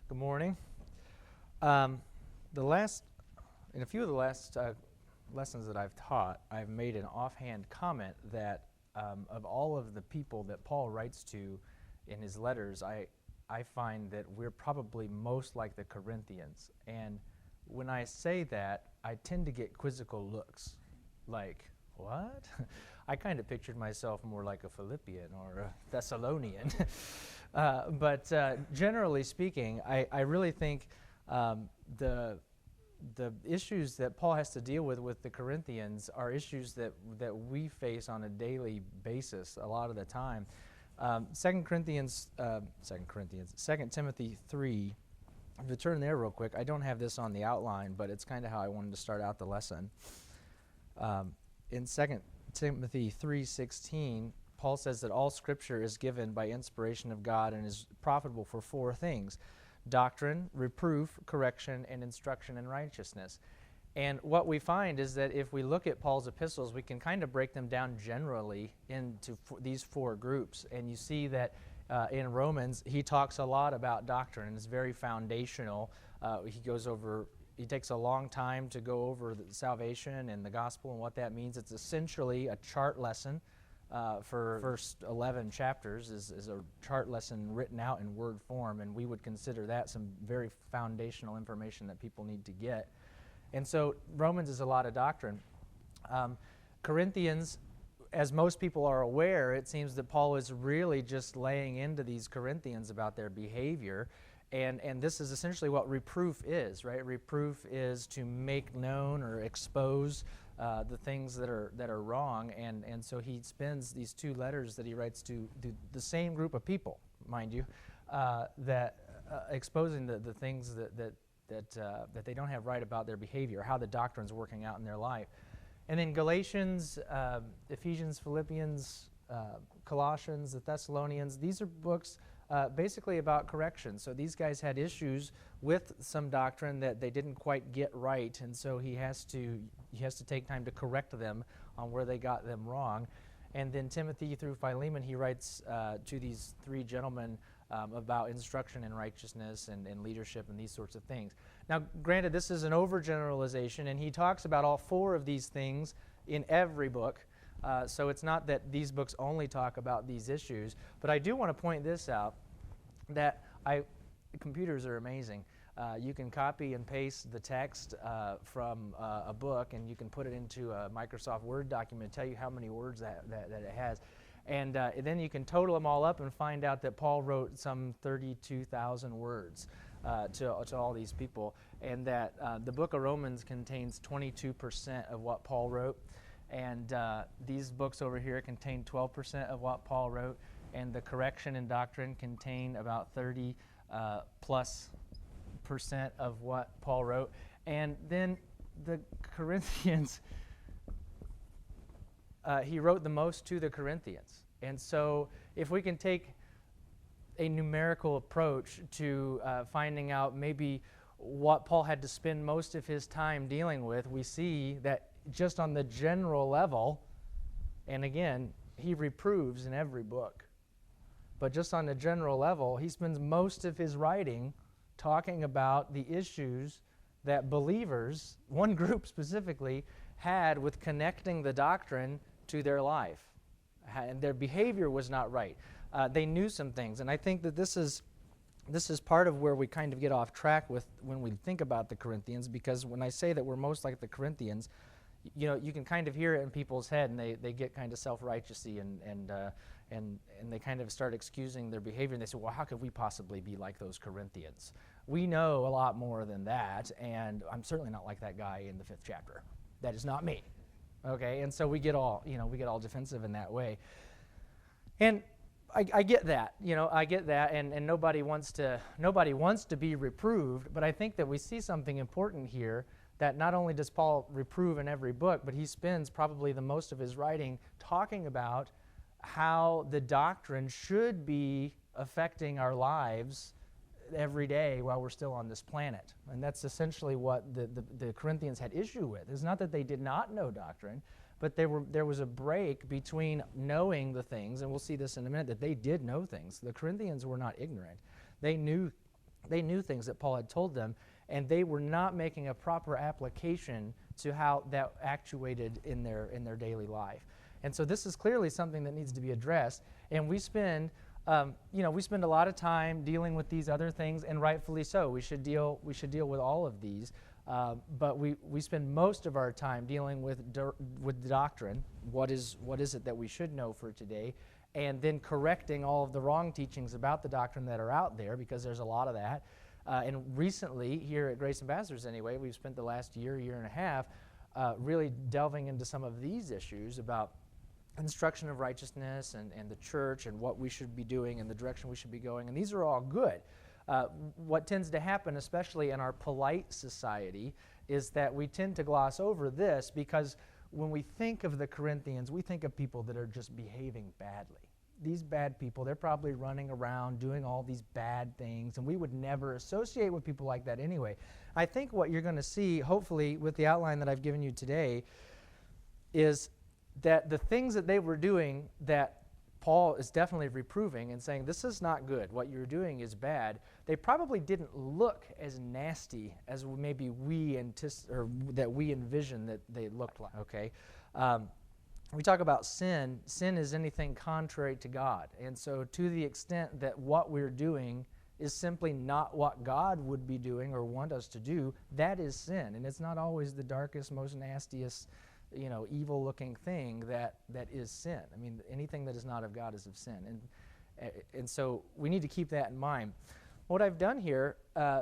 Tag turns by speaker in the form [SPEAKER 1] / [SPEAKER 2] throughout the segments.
[SPEAKER 1] Good morning. Um, in a few of the last lessons that I've taught, I've made an offhand comment that of all of the people that Paul writes to in his letters, I find that we're probably most like the Corinthians. And when I say that, I tend to get quizzical looks, like, what? I kind of pictured myself more like a Philippian or a Thessalonian. But generally speaking, I really think the issues that Paul has to deal with the Corinthians are issues that we face on a daily basis a lot of the time. 2 Timothy 3, if you turn there real quick, I don't have this on the outline, but it's kind of how I wanted to start out the lesson. In 2 Timothy 3:16, Paul says that all Scripture is given by inspiration of God and is profitable for four things: doctrine, reproof, correction, and instruction in righteousness. And what we find is that if we look at Paul's epistles, we can kind of break them down generally into these four groups. And you see that in Romans, he talks a lot about doctrine, and it's very foundational. He takes a long time to go over the salvation and the gospel and what that means. It's essentially a chart lesson for first 11 chapters is a chart lesson written out in word form, and we would consider that some very foundational information that people need to get. And so Romans is a lot of doctrine. Corinthians, as most people are aware, it seems that Paul is really just laying into these Corinthians about their behavior. And this is essentially what reproof is, right? Reproof is to make known or expose the things that are wrong. And so he spends these two letters that he writes to the same group of people, mind you, that exposing the things that they don't have right about their behavior, how the doctrine's working out in their life. And then Galatians, Ephesians, Philippians, Colossians, the Thessalonians, these are books basically about correction. So these guys had issues with some doctrine that they didn't quite get right, and so he has to take time to correct them on where they got them wrong. And then Timothy through Philemon, he writes to these three gentlemen about instruction in righteousness and leadership and these sorts of things. Now, granted, this is an overgeneralization, and he talks about all four of these things in every book. So it's not that these books only talk about these issues, but I do want to point this out, that computers are amazing. You can copy and paste the text from a book, and you can put it into a Microsoft Word document, tell you how many words that it has. And then you can total them all up and find out that Paul wrote some 32,000 words to all these people, and that the book of Romans contains 22% of what Paul wrote. And these books over here contain 12% of what Paul wrote, and the correction and doctrine contain about 30 plus percent of what Paul wrote. And then the Corinthians, he wrote the most to the Corinthians. And so if we can take a numerical approach to finding out maybe what Paul had to spend most of his time dealing with, we see that just on the general level, and again, he reproves in every book, but just on the general level, he spends most of his writing talking about the issues that believers, one group specifically, had with connecting the doctrine to their life. And their behavior was not right. They knew some things, and I think that this is part of where we kind of get off track with when we think about the Corinthians, because when I say that we're most like the Corinthians, you can kind of hear it in people's head, and they get kind of self-righteousy, and they kind of start excusing their behavior, and they say, well, how could we possibly be like those Corinthians? We know a lot more than that, and I'm certainly not like that guy in the 5th chapter. That is not me. Okay, and so we get all defensive in that way. And I get that, and nobody wants to be reproved, but I think that we see something important here, that not only does Paul reprove in every book, but he spends probably the most of his writing talking about how the doctrine should be affecting our lives every day while we're still on this planet. And that's essentially what the Corinthians had issue with. It's not that they did not know doctrine, but there was a break between knowing the things, and we'll see this in a minute, that they did know things. The Corinthians were not ignorant. They knew They knew things that Paul had told them, and they were not making a proper application to how that actuated in their daily life. And so this is clearly something that needs to be addressed. And we spend a lot of time dealing with these other things, and rightfully so. We should deal with all of these. But we spend most of our time dealing with doctrine. What is it that we should know for today? And then correcting all of the wrong teachings about the doctrine that are out there, because there's a lot of that. And recently, here at Grace Ambassadors anyway, we've spent the last year and a half really delving into some of these issues about instruction of righteousness and the church and what we should be doing and the direction we should be going. And these are all good. What tends to happen, especially in our polite society, is that we tend to gloss over this because when we think of the Corinthians, we think of people that are just behaving badly. These bad people, they're probably running around doing all these bad things, and we would never associate with people like that anyway. I think what you're going to see, hopefully, with the outline that I've given you today, is that the things that they were doing that Paul is definitely reproving and saying, this is not good, what you're doing is bad, they probably didn't look as nasty as maybe we envision that they looked like, okay? We talk about sin. Sin is anything contrary to God. And so to the extent that what we're doing is simply not what God would be doing or want us to do, that is sin. And it's not always the darkest, most nastiest, evil-looking thing that is sin. I mean, anything that is not of God is of sin. And so we need to keep that in mind. What I've done here,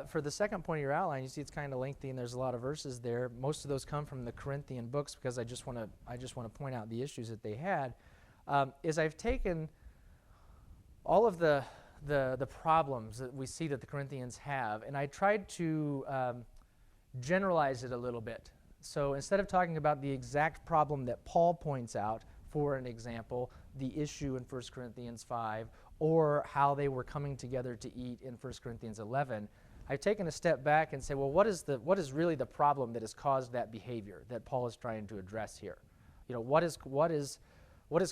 [SPEAKER 1] for the second point of your outline, you see it's kind of lengthy and there's a lot of verses there. Most of those come from the Corinthian books because I just want to point out the issues that they had, is I've taken all of the problems that we see that the Corinthians have, and I tried to generalize it a little bit. So instead of talking about the exact problem that Paul points out, for an example, the issue in 1 Corinthians 5, or how they were coming together to eat in 1 Corinthians 11, I've taken a step back and say, well, what is really the problem that has caused that behavior that Paul is trying to address here? What is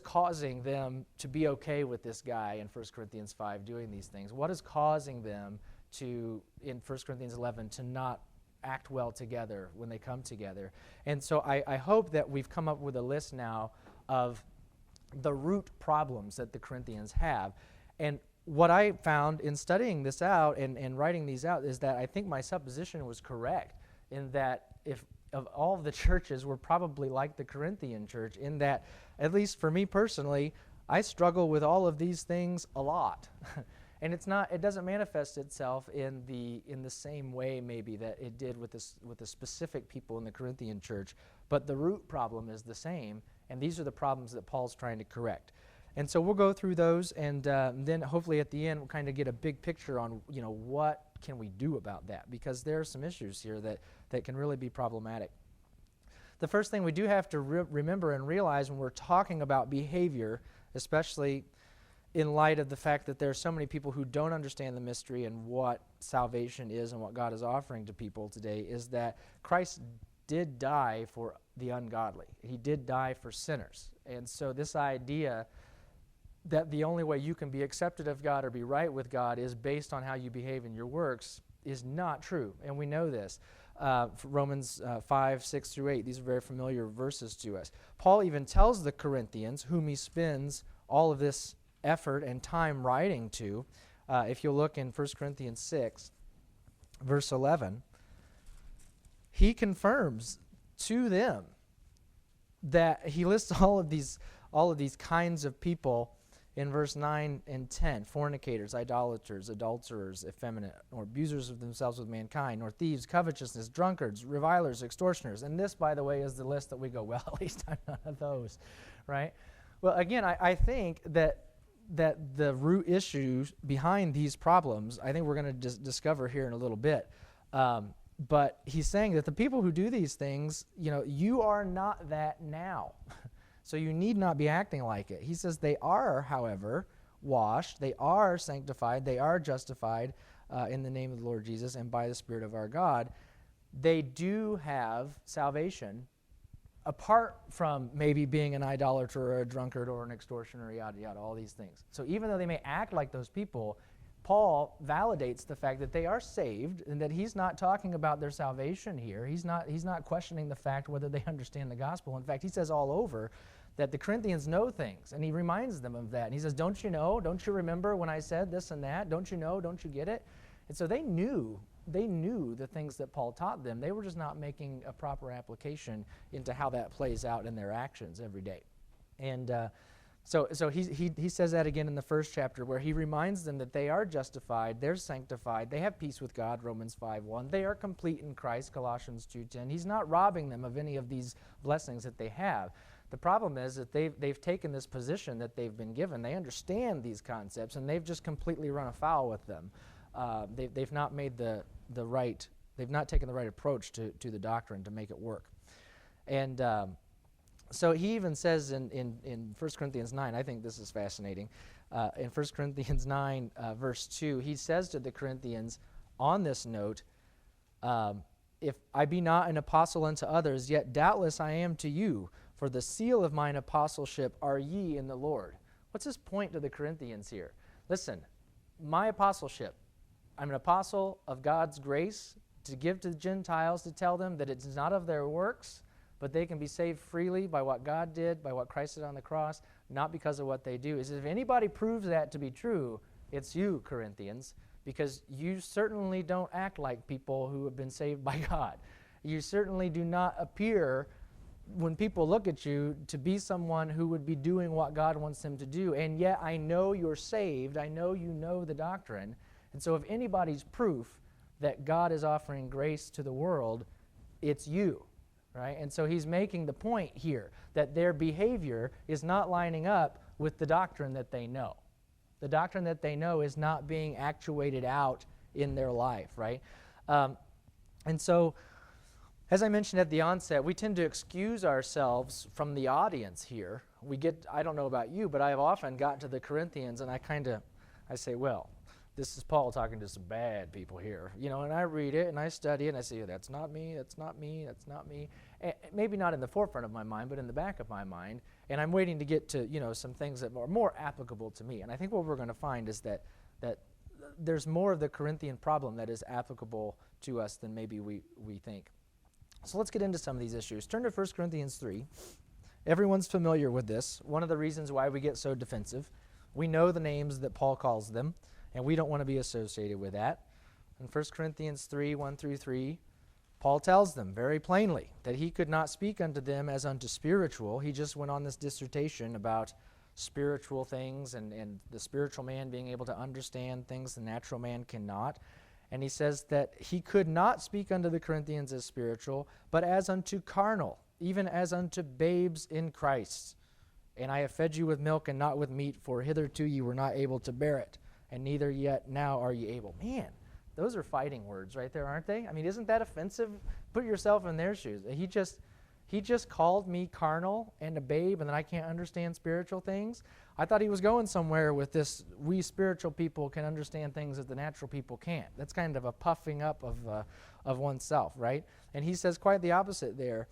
[SPEAKER 1] causing them to be okay with this guy in 1 Corinthians 5 doing these things? What is causing them to, in 1 Corinthians 11, to not act well together when they come together? And so I hope that we've come up with a list now of the root problems that the Corinthians have. And what I found in studying this out and writing these out is that I think my supposition was correct, in that if of all of the churches were probably like the Corinthian church, in that, at least for me personally, I struggle with all of these things a lot. And it doesn't manifest itself in the same way maybe that it did with the specific people in the Corinthian church, but the root problem is the same, and these are the problems that Paul's trying to correct. And so we'll go through those, and then hopefully at the end we'll kind of get a big picture on what can we do about that, because there are some issues here that can really be problematic. The first thing we do have to remember and realize when we're talking about behavior, especially in light of the fact that there are so many people who don't understand the mystery and what salvation is and what God is offering to people today, is that Christ did die for the ungodly. He did die for sinners. And so this idea that the only way you can be accepted of God or be right with God is based on how you behave in your works is not true. And we know this. Romans 5, 6 through 8, these are very familiar verses to us. Paul even tells the Corinthians, whom he spends all of this effort and time writing to, if you'll look in 1 Corinthians 6, verse 11, he confirms to them that he lists all of these kinds of people in verse 9 and 10, fornicators, idolaters, adulterers, effeminate, or abusers of themselves with mankind, or thieves, covetousness, drunkards, revilers, extortioners. And this, by the way, is the list that we go, well, at least I'm none of those, right? Well, again, I think that the root issues behind these problems, I think we're going to discover here in a little bit. But he's saying that the people who do these things, you are not that now. So you need not be acting like it. He says they are, however, washed, they are sanctified, they are justified in the name of the Lord Jesus and by the Spirit of our God. They do have salvation apart from maybe being an idolater or a drunkard or an extortioner, yada, yada, all these things. So even though they may act like those people, Paul validates the fact that they are saved and that he's not talking about their salvation here. He's not questioning the fact whether they understand the gospel. In fact, he says all over that the Corinthians know things, and he reminds them of that. And he says, don't you know? Don't you remember when I said this and that? Don't you know? Don't you get it? And so they knew the things that Paul taught them. They were just not making a proper application into how that plays out in their actions every day. And so he says that again in the first chapter, where he reminds them that they are justified, they're sanctified, they have peace with God, Romans 5:1. They are complete in Christ, Colossians 2:10. He's not robbing them of any of these blessings that they have. The problem is that they've taken this position that they've been given. They understand these concepts, and they've just completely run afoul with them. They've not made they've not taken the right approach to the doctrine to make it work. And so he even says in 1 Corinthians 9, I think this is fascinating, in 1 Corinthians 9, verse 2, he says to the Corinthians on this note, if I be not an apostle unto others, yet doubtless I am to you, for the seal of mine apostleship are ye in the Lord. What's his point to the Corinthians here? Listen, my apostleship, I'm an apostle of God's grace to give to the Gentiles, to tell them that it's not of their works, but they can be saved freely by what God did, by what Christ did on the cross, not because of what they do. Is if anybody proves that to be true, it's you, Corinthians, because you certainly don't act like people who have been saved by God. You certainly do not appear, when people look at you, to be someone who would be doing what God wants them to do. And yet I know you're saved. I know you know the doctrine. And so if anybody's proof that God is offering grace to the world, it's you. Right? And so he's making the point here that their behavior is not lining up with the doctrine that they know. The doctrine that they know is not being actuated out in their life, right? And so, as I mentioned at the onset, we tend to excuse ourselves from the audience here. I don't know about you, but I have often gotten to the Corinthians and I say, well, this is Paul talking to some bad people here, and I read it and I study it and I say, that's not me, that's not me, that's not me. And maybe not in the forefront of my mind, but in the back of my mind. And I'm waiting to get to, some things that are more applicable to me. And I think what we're going to find is that there's more of the Corinthian problem that is applicable to us than maybe we think. So let's get into some of these issues. Turn to 1 Corinthians 3. Everyone's familiar with this. One of the reasons why we get so defensive. We know the names that Paul calls them, and we don't want to be associated with that. In 1 Corinthians 3, 1-3, Paul tells them very plainly that he could not speak unto them as unto spiritual. He just went on this dissertation about spiritual things and the spiritual man being able to understand things the natural man cannot. And he says that he could not speak unto the Corinthians as spiritual, but as unto carnal, even as unto babes in Christ. And I have fed you with milk and not with meat, for hitherto you were not able to bear it, and neither yet now are ye able. Man, those are fighting words right there, aren't they? I mean, isn't that offensive? Put yourself in their shoes. He just called me carnal and a babe, and then I can't understand spiritual things. I thought he was going somewhere with this. We spiritual people can understand things that the natural people can't. That's kind of a puffing up of oneself, right? And he says quite the opposite there.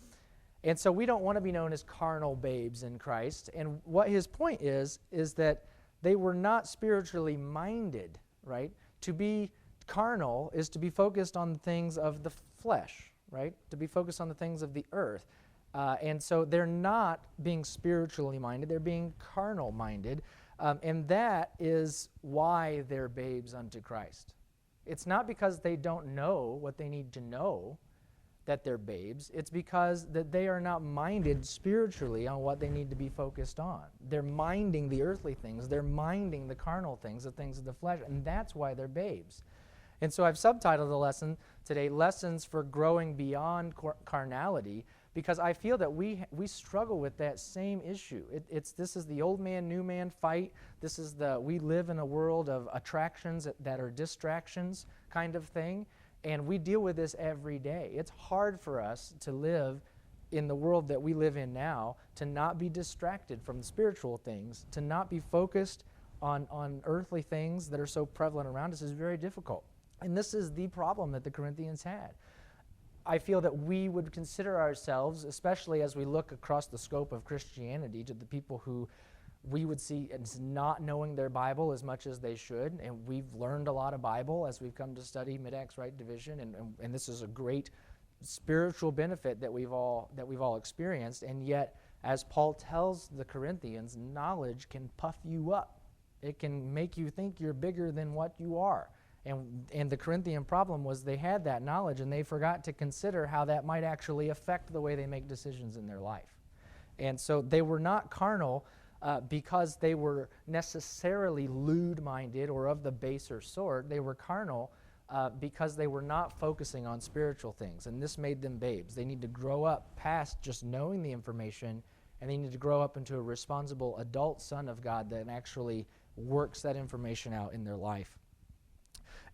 [SPEAKER 1] And so we don't want to be known as carnal babes in Christ. And what his point is that they were not spiritually minded, right? To be carnal is to be focused on the things of the flesh, right? To be focused on the things of the earth. And so they're not being spiritually minded, they're being carnal minded. And that is why they're babes unto Christ. It's not because they don't know what they need to know that they're babes. It's because that they are not minded spiritually on what they need to be focused on. They're minding the earthly things. They're minding the carnal things, the things of the flesh. And that's why they're babes. And so I've subtitled the lesson today, Lessons for Growing Beyond Carnality, because I feel that we struggle with that same issue. This is the old man, new man fight. We live in a world of attractions that are distractions kind of thing, and we deal with this every day. It's hard for us to live in the world that we live in now, to not be distracted from spiritual things, to not be focused on earthly things that are so prevalent around us is very difficult. And this is the problem that the Corinthians had. I feel that we would consider ourselves, especially as we look across the scope of Christianity, to the people who we would see as not knowing their Bible as much as they should, and we've learned a lot of Bible as we've come to study Mid-Acts Right Division, and this is a great spiritual benefit that we've all experienced, and yet, as Paul tells the Corinthians, knowledge can puff you up. It can make you think you're bigger than what you are. And the Corinthian problem was they had that knowledge, and they forgot to consider how that might actually affect the way they make decisions in their life. And so they were not carnal because they were necessarily lewd-minded or of the baser sort. They were carnal because they were not focusing on spiritual things, and this made them babes. They need to grow up past just knowing the information, and they need to grow up into a responsible adult son of God that actually works that information out in their life.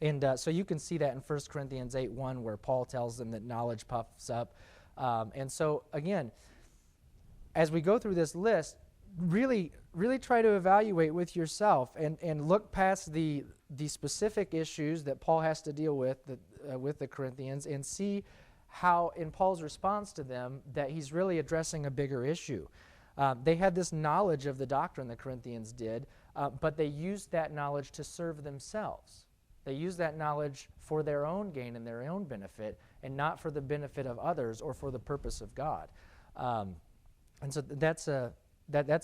[SPEAKER 1] And so you can see that in 1 Corinthians 8:1, where Paul tells them that knowledge puffs up. And so, again, as we go through this list, really try to evaluate with yourself and look past the specific issues that Paul has to deal with the Corinthians, and see how, in Paul's response to them, that he's really addressing a bigger issue. They had this knowledge of the doctrine, the Corinthians did, but they used that knowledge to serve themselves. They used that knowledge for their own gain and their own benefit, and not for the benefit of others or for the purpose of God. And so that's a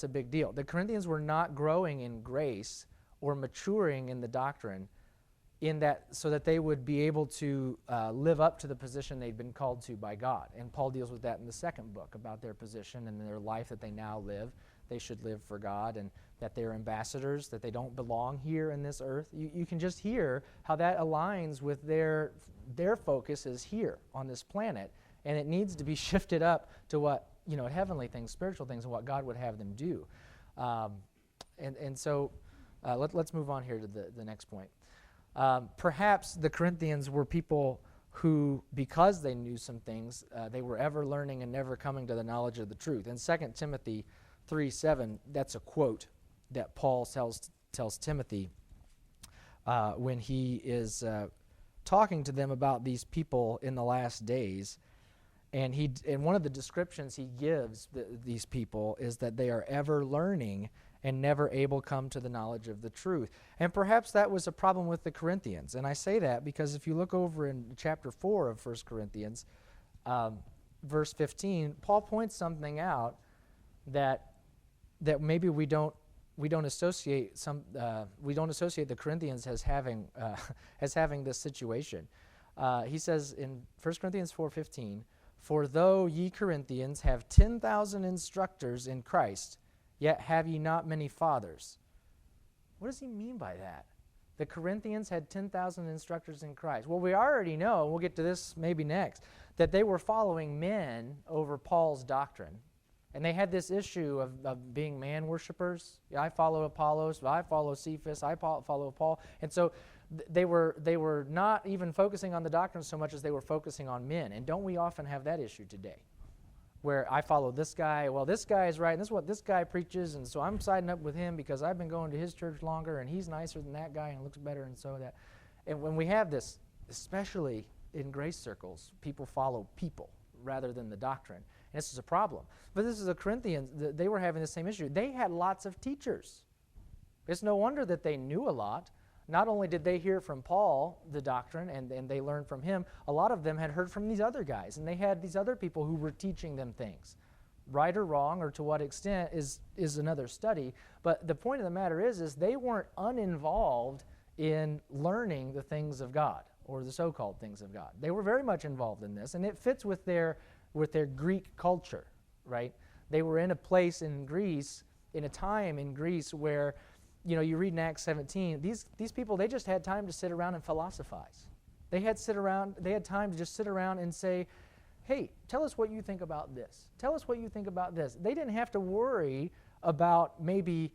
[SPEAKER 1] big deal. The Corinthians were not growing in grace or maturing in the doctrine so that they would be able to live up to the position they'd been called to by God. And Paul deals with that in the second book, about their position and their life that they now live. They should live for God, and that they're ambassadors, that they don't belong here in this earth. You can just hear how that aligns with their focus is here on this planet, and it needs to be shifted up to what, heavenly things, spiritual things, and what God would have them do. So let's move on here to the next point. Perhaps the Corinthians were people who, because they knew some things, they were ever learning and never coming to the knowledge of the truth. In 2 Timothy 3:7, that's a quote that Paul tells Timothy when he is talking to them about these people in the last days. And one of the descriptions he gives these people is that they are ever learning and never able come to the knowledge of the truth. And perhaps that was a problem with the Corinthians. And I say that because if you look over in chapter 4 of 1 Corinthians, verse 15, Paul points something out that maybe we don't associate the Corinthians as having this situation. He says in 1 Corinthians 4:15, "For though ye Corinthians have 10,000 instructors in Christ, yet have ye not many fathers." What does he mean by that? The Corinthians had 10,000 instructors in Christ. Well, we already know, and we'll get to this maybe next, that they were following men over Paul's doctrine. And they had this issue of being man worshipers. I follow Apollos, I follow Cephas, I follow Paul. And so they were not even focusing on the doctrine so much as they were focusing on men. And don't we often have that issue today? Where I follow this guy, well, this guy is right, and this is what this guy preaches, and so I'm siding up with him because I've been going to his church longer, and he's nicer than that guy and looks better, and so that. And when we have this, especially in grace circles, people follow people rather than the doctrine. And this is a problem. But this is the Corinthians, they were having the same issue. They had lots of teachers. It's no wonder that they knew a lot. Not only did they hear from Paul the doctrine and they learned from him, a lot of them had heard from these other guys, and they had these other people who were teaching them things. Right or wrong, or to what extent, is another study. But the point of the matter is they weren't uninvolved in learning the things of God, or the so-called things of God. They were very much involved in this, and it fits with their Greek culture, right? They were in a place in Greece, in a time in Greece where, you read in Acts 17, these people, they just had time to sit around and philosophize. They had time to just sit around and say, hey, tell us what you think about this. Tell us what you think about this. They didn't have to worry about maybe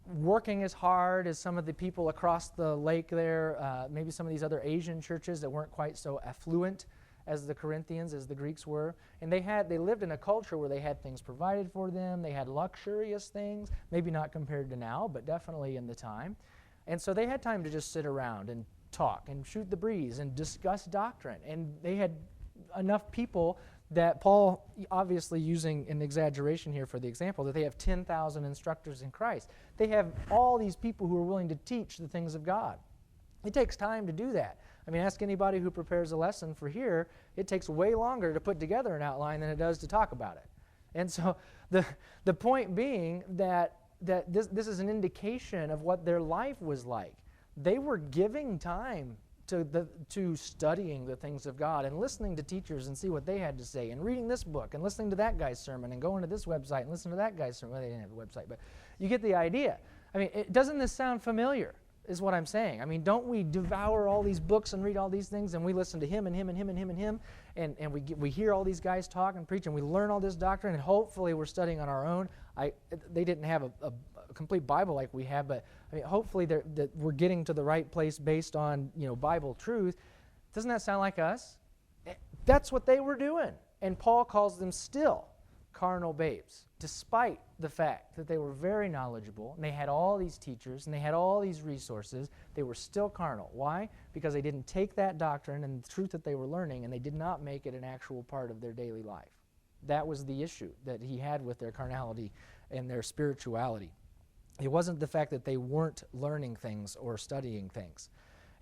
[SPEAKER 1] working as hard as some of the people across the lake there, maybe some of these other Asian churches that weren't quite so affluent as the Corinthians, as the Greeks were. And they lived in a culture where they had things provided for them. They had luxurious things, maybe not compared to now, but definitely in the time. And so they had time to just sit around and talk and shoot the breeze and discuss doctrine. And they had enough people that Paul, obviously using an exaggeration here for the example, that they have 10,000 instructors in Christ. They have all these people who are willing to teach the things of God. It takes time to do that. I mean, ask anybody who prepares a lesson for here. It takes way longer to put together an outline than it does to talk about it. And so the point being that this is an indication of what their life was like. They were giving time to studying the things of God and listening to teachers and see what they had to say and reading this book and listening to that guy's sermon and going to this website and listening to that guy's sermon. Well, they didn't have a website, but you get the idea. I mean, doesn't this sound familiar is what I'm saying. I mean, don't we devour all these books and read all these things and we listen to him and him and him and him and him and we hear all these guys talk and preach and we learn all this doctrine and hopefully we're studying on our own. They didn't have a complete Bible like we have, but I mean, hopefully that we're getting to the right place based on Bible truth. Doesn't that sound like us? That's what they were doing, and Paul calls them still carnal babes, despite the fact that they were very knowledgeable and they had all these teachers and they had all these resources. They were still carnal. Why? Because they didn't take that doctrine and the truth that they were learning and they did not make it an actual part of their daily life. That was the issue that he had with their carnality and their spirituality. It wasn't the fact that they weren't learning things or studying things.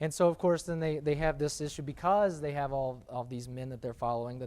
[SPEAKER 1] And so, of course, then they have this issue because they have all these men that they're following,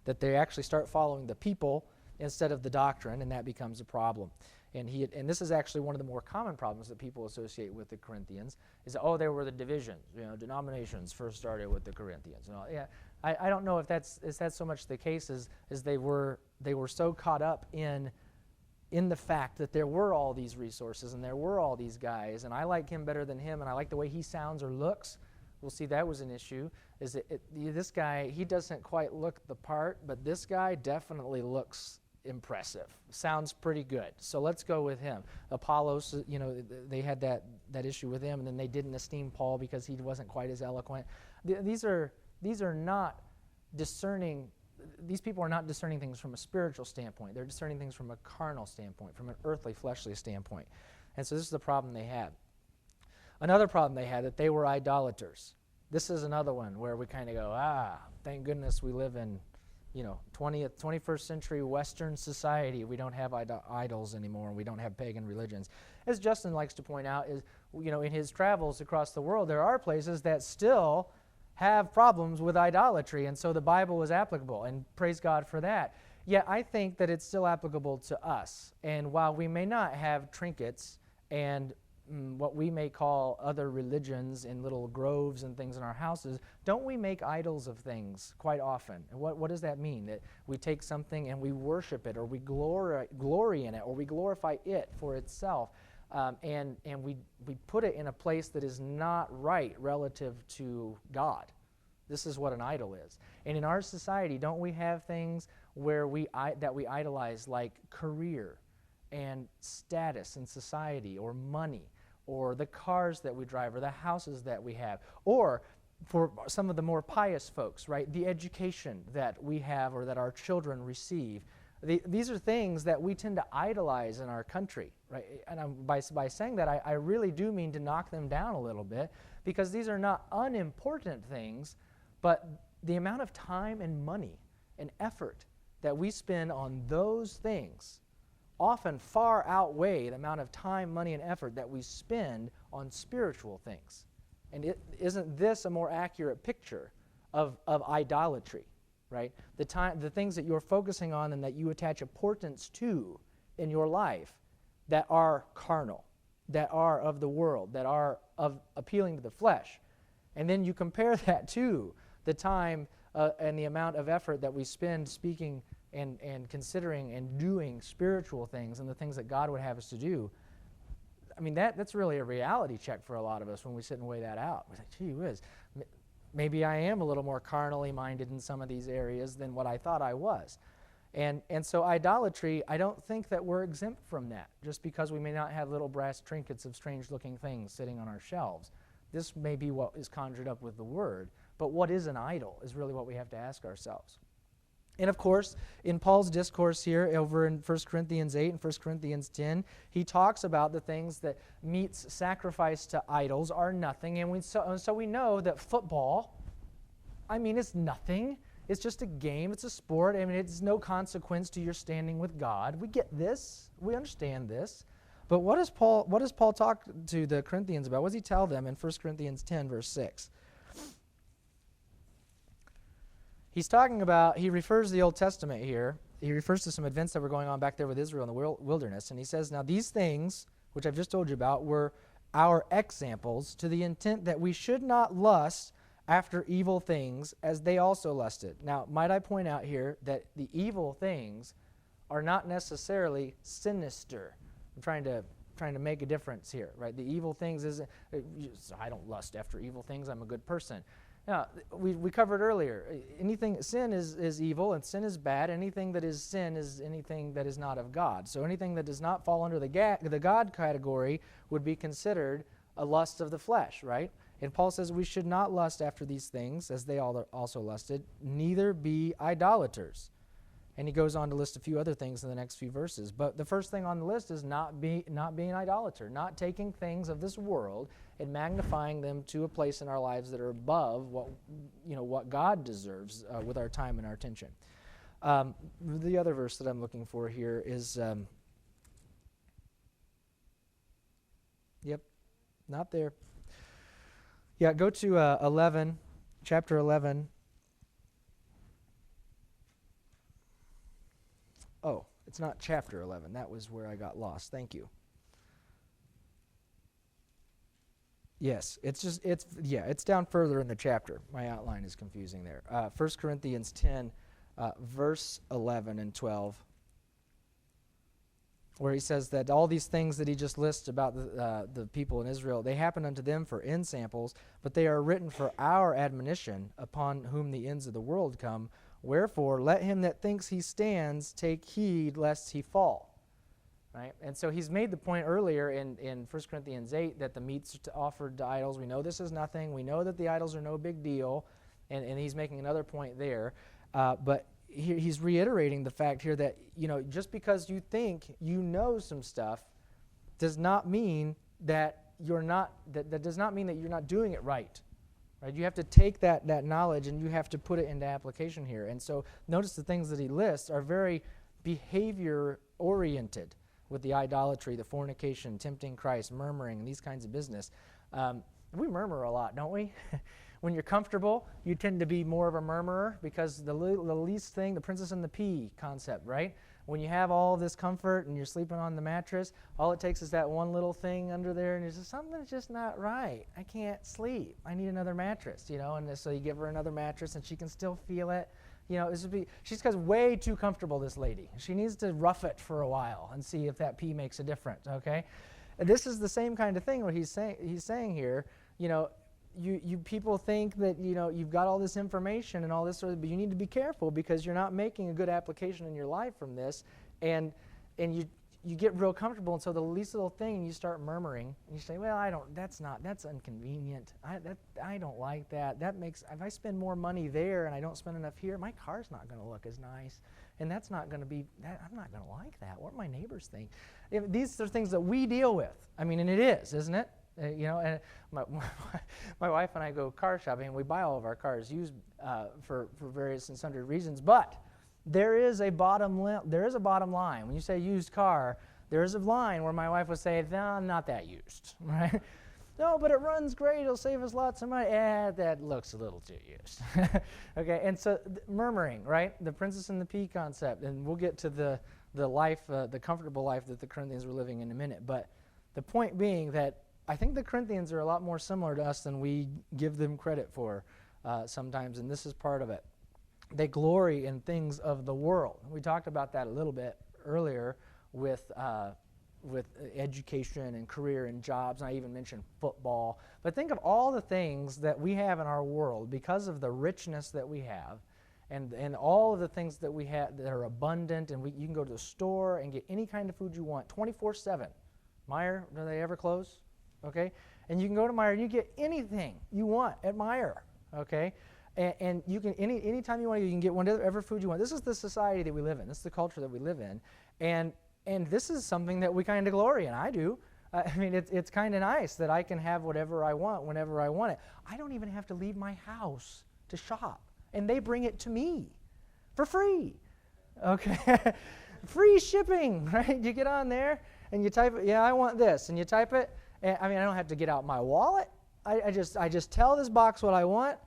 [SPEAKER 1] that they actually start following the people instead of the doctrine, and that becomes a problem. And this is actually one of the more common problems that people associate with the Corinthians, is that, there were the divisions. Denominations first started with the Corinthians. Yeah, I don't know if that's so much the case as they were so caught up in the fact that there were all these resources and there were all these guys, and I like him better than him, and I like the way he sounds or looks. We'll see that was an issue. Is this guy, he doesn't quite look the part, but this guy definitely looks impressive. Sounds pretty good. So let's go with him. Apollos, they had that issue with him, and then they didn't esteem Paul because he wasn't quite as eloquent. These are not discerning. These people are not discerning things from a spiritual standpoint. They're discerning things from a carnal standpoint, from an earthly, fleshly standpoint. And so this is the problem they had. Another problem they had, that they were idolaters. This is another one where we kind of go, thank goodness we live in 21st century Western society. We don't have idols anymore, and we don't have pagan religions. As Justin likes to point out, is in his travels across the world, there are places that still have problems with idolatry, and so the Bible is applicable, and praise God for that. Yet I think that it's still applicable to us, and while we may not have trinkets and what we may call other religions in little groves and things in our houses, don't we make idols of things quite often? And what does that mean? That we take something and we worship it, or we glory in it, or we glorify it for itself, and we put it in a place that is not right relative to God. This is what an idol is. And in our society, don't we have things where that we idolize, like career and status in society, or money, or the cars that we drive, or the houses that we have, or for some of the more pious folks, right, the education that we have or that our children receive. These are things that we tend to idolize in our country, right? And by saying that, I really do mean to knock them down a little bit, because these are not unimportant things, but the amount of time and money and effort that we spend on those things often far outweigh the amount of time, money, and effort that we spend on spiritual things. And isn't this a more accurate picture of idolatry, right? The things that you're focusing on and that you attach importance to in your life that are carnal, that are of the world, that are of appealing to the flesh. And then you compare that to the time and the amount of effort that we spend speaking and considering and doing spiritual things and the things that God would have us to do. I mean, that's really a reality check for a lot of us when we sit and weigh that out. We're like, gee whiz, maybe I am a little more carnally minded in some of these areas than what I thought I was. And so idolatry, I don't think that we're exempt from that, just because we may not have little brass trinkets of strange-looking things sitting on our shelves. This may be what is conjured up with the Word, but what is an idol is really what we have to ask ourselves. And of course, in Paul's discourse here over in 1 Corinthians 8 and 1 Corinthians 10, he talks about the things that meats sacrificed to idols are nothing. And so we know that football, I mean, it's nothing. It's just a game. It's a sport. I mean, it's no consequence to your standing with God. We get this. We understand this. But what does Paul talk to the Corinthians about? What does he tell them in 1 Corinthians 10, verse 6? He's talking about, he refers to the Old Testament here. He refers to some events that were going on back there with Israel in the wilderness. And he says, now these things, which I've just told you about, were our examples to the intent that we should not lust after evil things as they also lusted. Now, might I point out here that the evil things are not necessarily sinister. I'm trying to make a difference here, right? The evil things isn't, I don't lust after evil things, I'm a good person. Now, we covered earlier, sin is evil and sin is bad. Anything that is sin is anything that is not of God. So anything that does not fall under the God category would be considered a lust of the flesh, right? And Paul says we should not lust after these things as they also lusted, neither be idolaters. And he goes on to list a few other things in the next few verses. But the first thing on the list is not being an idolater, not taking things of this world and magnifying them to a place in our lives that are above what God deserves with our time and our attention. The other verse that I'm looking for here is, not there. Yeah, go to 11, chapter 11. Oh, it's not chapter 11. That was where I got lost. Thank you. Yes, it's down further in the chapter. My outline is confusing there. 1 Corinthians 10, verse 11 and 12, where he says that all these things that he just lists about the people in Israel, they happen unto them for ensamples, but they are written for our admonition, upon whom the ends of the world come. Wherefore, let him that thinks he stands take heed lest he fall. Right? And so he's made the point earlier in 1 Corinthians 8 that the meats offered to idols, we know this is nothing. We know that the idols are no big deal. And he's making another point there. But he's reiterating the fact here that, just because you think you know some stuff does not mean that you're not, that does not mean that you're not doing it right. Right? You have to take that knowledge and you have to put it into application here. And so notice the things that he lists are very behavior-oriented, with the idolatry, the fornication, tempting Christ, murmuring, and these kinds of business. We murmur a lot, don't we? When you're comfortable, you tend to be more of a murmurer because the least thing, the princess and the pea concept, right? When you have all this comfort and you're sleeping on the mattress, all it takes is that one little thing under there, and it's just something's just not right. I can't sleep. I need another mattress, and so you give her another mattress, and she can still feel it. She's way too comfortable, this lady. She needs to rough it for a while and see if that pee makes a difference, okay? And this is the same kind of thing where he's saying here, you people think that, you've got all this information and all this sort of, but you need to be careful because you're not making a good application in your life from this, and you get real comfortable, and so the least little thing, and you start murmuring, and you say, well, that's inconvenient. I don't like that. That makes, if I spend more money there and I don't spend enough here, my car's not going to look as nice, and that's not going to be, I'm not going to like that. What do my neighbors think? These are things that we deal with. I mean, and it is, isn't it? And my wife and I go car shopping, and we buy all of our cars used for various and sundry reasons, but there is a bottom line. When you say used car, there is a line where my wife would say, no, not that used, right? No, but it runs great. It'll save us lots of money. That looks a little too used. Okay, and so murmuring, right? The princess and the pea concept, and we'll get to the life, the comfortable life that the Corinthians were living in a minute. But the point being that I think the Corinthians are a lot more similar to us than we give them credit for sometimes, and this is part of it. They glory in things of the world. We talked about that a little bit earlier with education and career and jobs, and I even mentioned football. But think of all the things that we have in our world because of the richness that we have, and all of the things that we have that are abundant, and you can go to the store and get any kind of food you want 24/7. Meijer, do they ever close? Okay? And you can go to Meijer and you get anything you want at Meijer. Okay? And you can, anytime you want, you can get whatever food you want. This is the society that we live in. This is the culture that we live in. And this is something that we kind of glory in. I do. I mean, it's kind of nice that I can have whatever I want whenever I want it. I don't even have to leave my house to shop. and they bring it to me for free. Okay? Free shipping, right? You get on there and you type it, I want this, and you type it. And, I don't have to get out my wallet. I just tell this box what I want,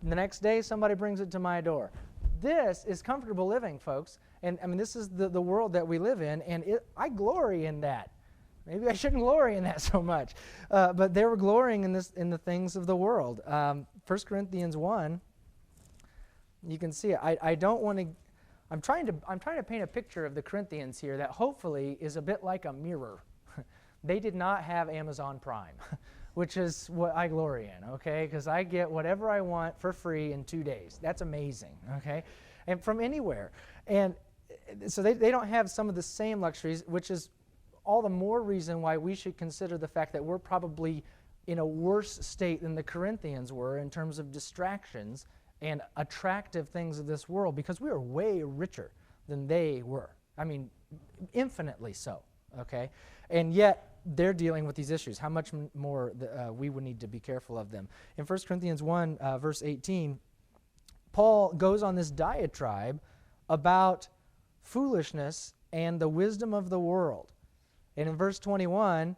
[SPEAKER 1] and the next day somebody brings it to my door. This is comfortable living, folks. And this is the world that we live in, and I glory in that. Maybe I shouldn't glory in that so much, but they were glorying in the things of the world. 1 Corinthians 1, you can see it. I don't want to. I'm trying to paint a picture of the Corinthians here that hopefully is a bit like a mirror. They did not have Amazon Prime, which is what I glory in, okay? Because I get whatever I want for free in 2 days. That's amazing, okay? And from anywhere. And so they don't have some of the same luxuries, which is all the more reason why we should consider the fact that we're probably in a worse state than the Corinthians were in terms of distractions and attractive things of this world, because we are way richer than they were. Infinitely so, okay? And yet, they're dealing with these issues. How much more we would need to be careful of them. In 1 Corinthians 1, verse 18, Paul goes on this diatribe about foolishness and the wisdom of the world. And in verse 21,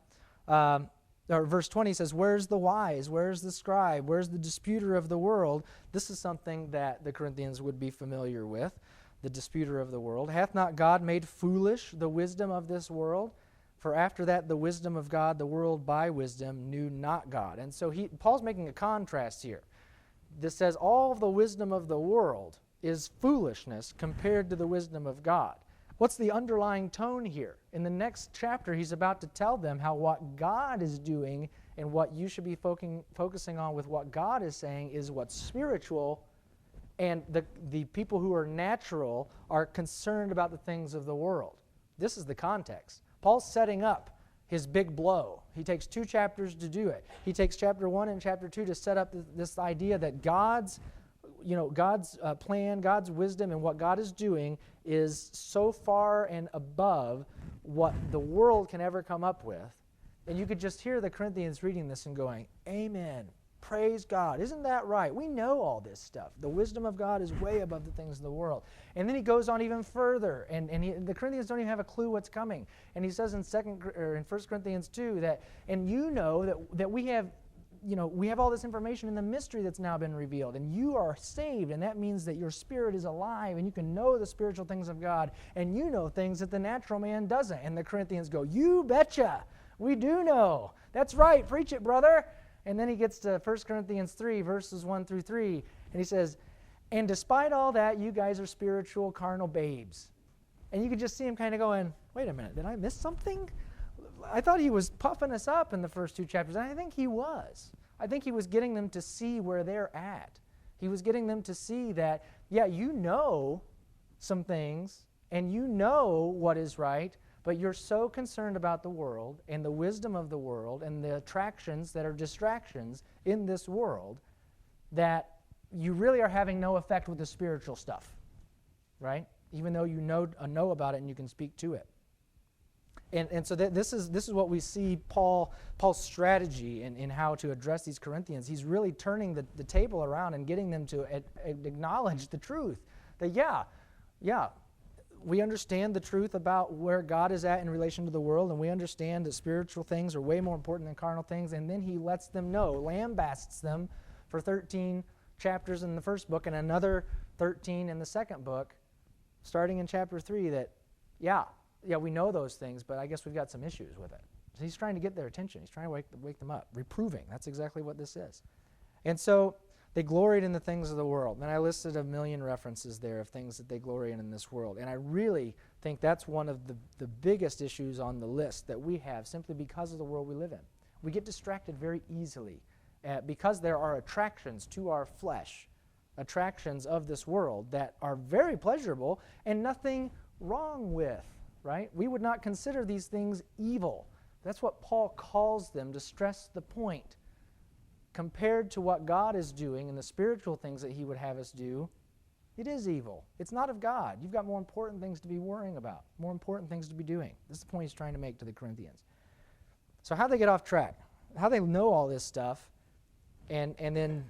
[SPEAKER 1] or verse 20 says, where's the wise? Where's the scribe? Where's the disputer of the world? This is something that the Corinthians would be familiar with, the disputer of the world. Hath not God made foolish the wisdom of this world? For after that, the wisdom of God, the world by wisdom knew not God. And so Paul's making a contrast here. This says all the wisdom of the world is foolishness compared to the wisdom of God. What's the underlying tone here? In the next chapter, he's about to tell them how what God is doing and what you should be focusing on with what God is saying is what's spiritual, and the people who are natural are concerned about the things of the world. This is the context. Paul's setting up his big blow. He takes 2 chapters to do it. He takes chapter 1 and chapter 2 to set up this idea that God's plan, God's wisdom, and what God is doing is so far and above what the world can ever come up with. And you could just hear the Corinthians reading this and going, amen, praise God. Isn't that right? We know all this stuff. The wisdom of God is way above the things of the world. And then he goes on even further, and the Corinthians don't even have a clue what's coming. And he says in 1 Corinthians 2 that we have all this information in the mystery that's now been revealed, and you are saved, and that means that your spirit is alive, and you can know the spiritual things of God, and you know things that the natural man doesn't. And the Corinthians go, you betcha, we do know. That's right, preach it, brother. And then he gets to 1 Corinthians 3, verses 1 through 3, and he says, and despite all that, you guys are spiritual, carnal babes. And you could just see him kind of going, wait a minute, did I miss something? I thought he was puffing us up in the first 2 chapters, and I think he was. I think he was getting them to see where they're at. He was getting them to see that, you know some things, and you know what is right, but you're so concerned about the world and the wisdom of the world and the attractions that are distractions in this world that you really are having no effect with the spiritual stuff, right? Even though you know about it and you can speak to it. And so this is what we see Paul's strategy in how to address these Corinthians. He's really turning the table around and getting them to acknowledge the truth. That we understand the truth about where God is at in relation to the world, and we understand that spiritual things are way more important than carnal things, and then he lets them know, lambasts them for 13 chapters in the first book and another 13 in the second book, starting in chapter 3, that, we know those things, but I guess we've got some issues with it. So he's trying to get their attention. He's trying to wake them up. Reproving. That's exactly what this is. And so they gloried in the things of the world. And I listed a million references there of things that they glory in this world. And I really think that's one of the biggest issues on the list that we have simply because of the world we live in. We get distracted very easily because there are attractions to our flesh, attractions of this world that are very pleasurable and nothing wrong with. Right? We would not consider these things evil. That's what Paul calls them to stress the point. Compared to what God is doing and the spiritual things that he would have us do, it is evil. It's not of God. You've got more important things to be worrying about, more important things to be doing. This is the point he's trying to make to the Corinthians. So how do they get off track? How do they know all this stuff and then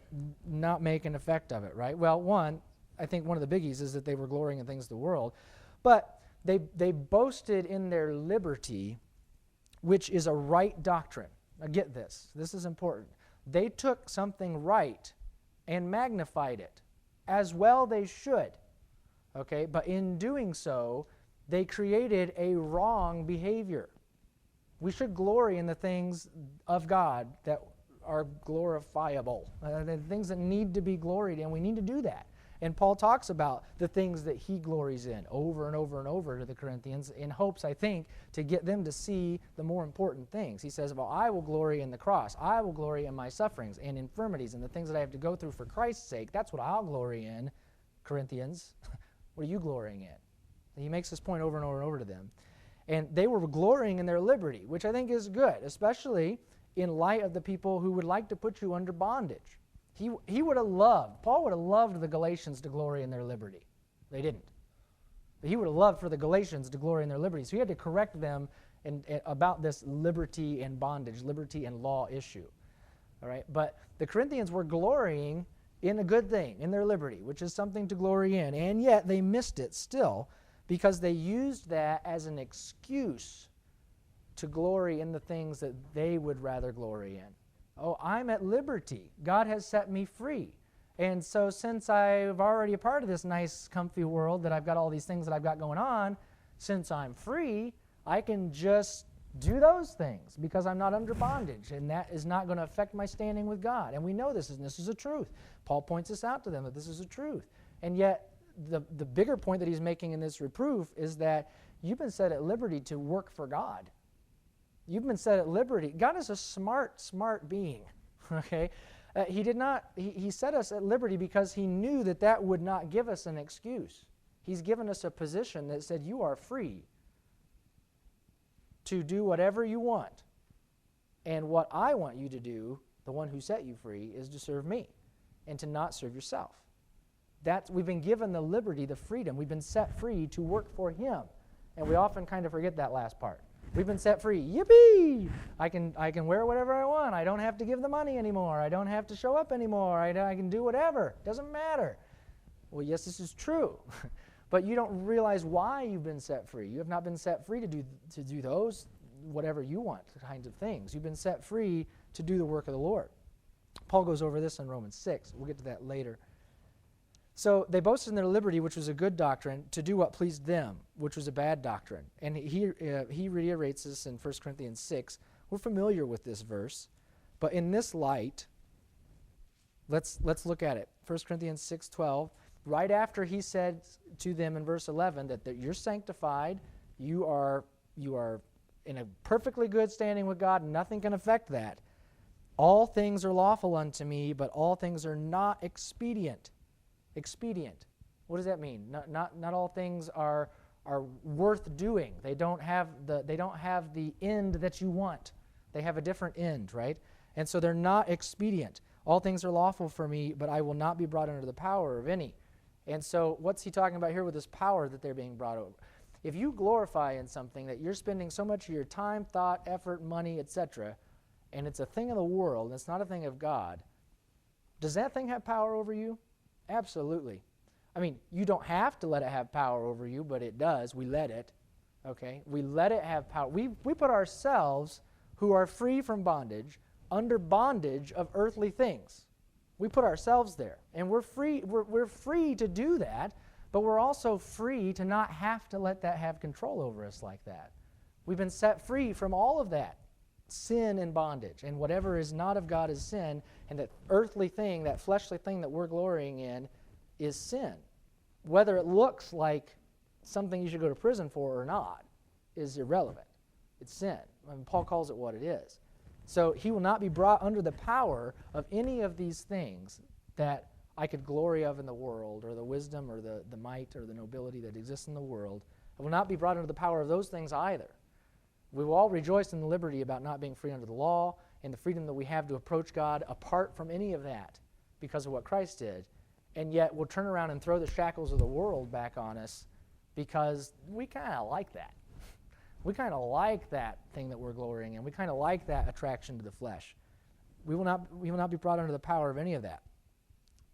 [SPEAKER 1] not make an effect of it, right? Well, I think one of the biggies is that they were glorying in things of the world, but they boasted in their liberty, which is a right doctrine. Now get this. This is important. They took something right and magnified it, as well they should. Okay, but in doing so, they created a wrong behavior. We should glory in the things of God that are glorifiable, the things that need to be gloried in. We need to do that. And Paul talks about the things that he glories in over and over and over to the Corinthians in hopes, I think, to get them to see the more important things. He says, well, I will glory in the cross. I will glory in my sufferings and infirmities and the things that I have to go through for Christ's sake. That's what I'll glory in, Corinthians. What are you glorying in? And he makes this point over and over and over to them. And they were glorying in their liberty, which I think is good, especially in light of the people who would like to put you under bondage. He would have loved, Paul would have loved the Galatians to glory in their liberty. They didn't. But he would have loved for the Galatians to glory in their liberty. So he had to correct them about this liberty and bondage, liberty and law issue. All right? But the Corinthians were glorying in a good thing, in their liberty, which is something to glory in. And yet they missed it still because they used that as an excuse to glory in the things that they would rather glory in. Oh, I'm at liberty. God has set me free. And so since I'm already a part of this nice, comfy world that I've got all these things that I've got going on, since I'm free, I can just do those things because I'm not under bondage, and that is not going to affect my standing with God. And we know this is a truth. Paul points this out to them, that this is a truth. And yet the bigger point that he's making in this reproof is that you've been set at liberty to work for God. You've been set at liberty. God is a smart being, okay? He set us at liberty because he knew that that would not give us an excuse. He's given us a position that said you are free to do whatever you want. And what I want you to do, the one who set you free, is to serve me and to not serve yourself. We've been given the liberty, the freedom. We've been set free to work for him. And we often kind of forget that last part. We've been set free. Yippee! I can wear whatever I want. I don't have to give the money anymore. I don't have to show up anymore. I can do whatever. Doesn't matter. Well, yes, this is true. But you don't realize why you've been set free. You have not been set free to do those whatever you want kinds of things. You've been set free to do the work of the Lord. Paul goes over this in Romans 6. We'll get to that later. So they boasted in their liberty, which was a good doctrine, to do what pleased them, which was a bad doctrine. And he reiterates this in 1 Corinthians 6. We're familiar with this verse. But in this light, let's look at it. 1 Corinthians 6:12. Right after he said to them in verse 11 that you're sanctified, you are in a perfectly good standing with God, and nothing can affect that. All things are lawful unto me, but all things are not expedient. Expedient. What does that mean? Not all things are worth doing. They don't have the end that you want. They have a different end, right? And so they're not expedient. All things are lawful for me, but I will not be brought under the power of any. And so what's he talking about here with this power that they're being brought over? If you glorify in something that you're spending so much of your time, thought, effort, money, etc., and it's a thing of the world, and it's not a thing of God, does that thing have power over you? Absolutely. I mean, you don't have to let it have power over you, but it does. We let it. Okay? We let it have power. We put ourselves, who are free from bondage, under bondage of earthly things. We put ourselves there. And we're free to do that, but we're also free to not have to let that have control over us like that. We've been set free from all of that sin and bondage, and whatever is not of God is sin, and that earthly thing, that fleshly thing that we're glorying in is sin. Whether it looks like something you should go to prison for or not is irrelevant. It's sin. I mean, Paul calls it what it is. So he will not be brought under the power of any of these things that I could glory of in the world, or the wisdom or the might or the nobility that exists in the world. I will not be brought under the power of those things either. We will all rejoice in the liberty about not being free under the law and the freedom that we have to approach God apart from any of that because of what Christ did. And yet we'll turn around and throw the shackles of the world back on us because we kind of like that. We kind of like that thing that we're glorying in. We kind of like that attraction to the flesh. We will not be brought under the power of any of that.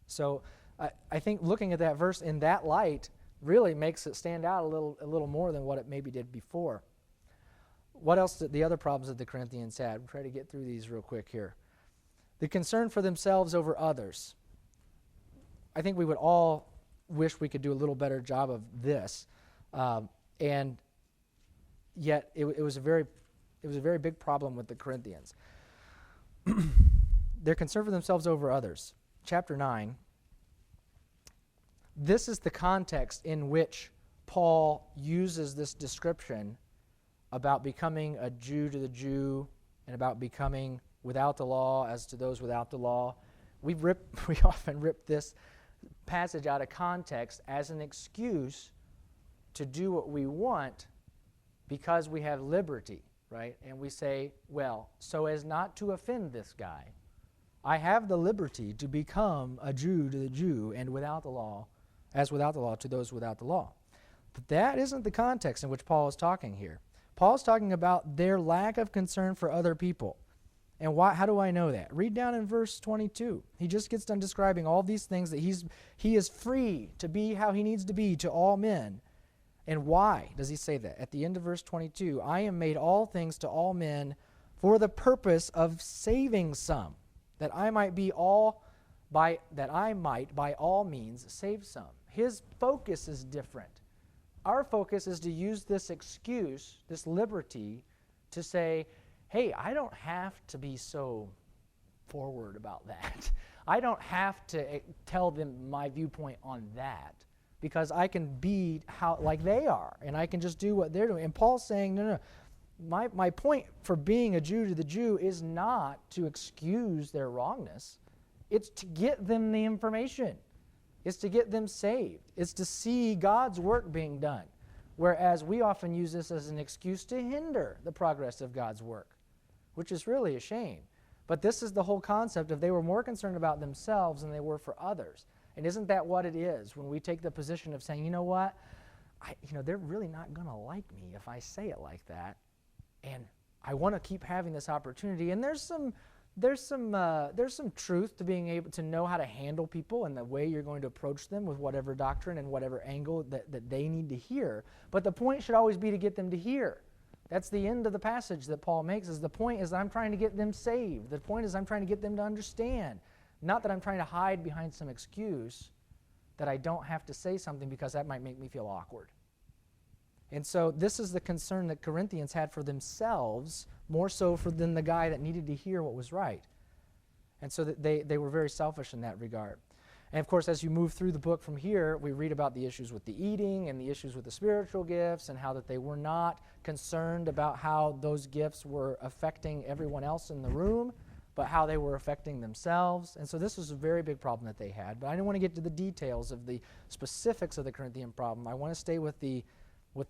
[SPEAKER 1] So I think looking at that verse in that light really makes it stand out a little more than what it maybe did before. What else did the other problems that the Corinthians had? We'll try to get through these real quick here. The concern for themselves over others. I think we would all wish we could do a little better job of this, and yet it was a very big problem with the Corinthians. Their concern for themselves over others. Chapter 9. This is the context in which Paul uses this description about becoming a Jew to the Jew and about becoming without the law as to those without the law. We often rip this passage out of context as an excuse to do what we want because we have liberty, right? And we say, well, so as not to offend this guy, I have the liberty to become a Jew to the Jew and without the law, as without the law to those without the law. But that isn't the context in which Paul is talking here. Paul's talking about their lack of concern for other people. And why? How do I know that? Read down in verse 22. He just gets done describing all these things that he is free to be how he needs to be to all men. And why does he say that? At the end of verse 22, I am made all things to all men for the purpose of saving some, that I might by all means save some. His focus is different. Our focus is to use this excuse, this liberty, to say, hey, I don't have to be so forward about that. I don't have to tell them my viewpoint on that because I can be like they are and I can just do what they're doing. And Paul's saying, no. My point for being a Jew to the Jew is not to excuse their wrongness. It's to get them the information. It's to get them saved. It's to see God's work being done. Whereas we often use this as an excuse to hinder the progress of God's work, which is really a shame. But this is the whole concept of they were more concerned about themselves than they were for others. And isn't that what it is when we take the position of saying, you know what, they're really not going to like me if I say it like that. And I want to keep having this opportunity. And there's some truth to being able to know how to handle people and the way you're going to approach them with whatever doctrine and whatever angle that they need to hear. But the point should always be to get them to hear. That's the end of the passage that Paul makes. Is the point is I'm trying to get them saved. The point is I'm trying to get them to understand. Not that I'm trying to hide behind some excuse that I don't have to say something because that might make me feel awkward. And so this is the concern that Corinthians had for themselves, more so than the guy that needed to hear what was right. And so that they were very selfish in that regard. And of course, as you move through the book from here, we read about the issues with the eating and the issues with the spiritual gifts and how that they were not concerned about how those gifts were affecting everyone else in the room, but how they were affecting themselves. And so this was a very big problem that they had. But I didn't want to get to the details of the specifics of the Corinthian problem. I want to stay with the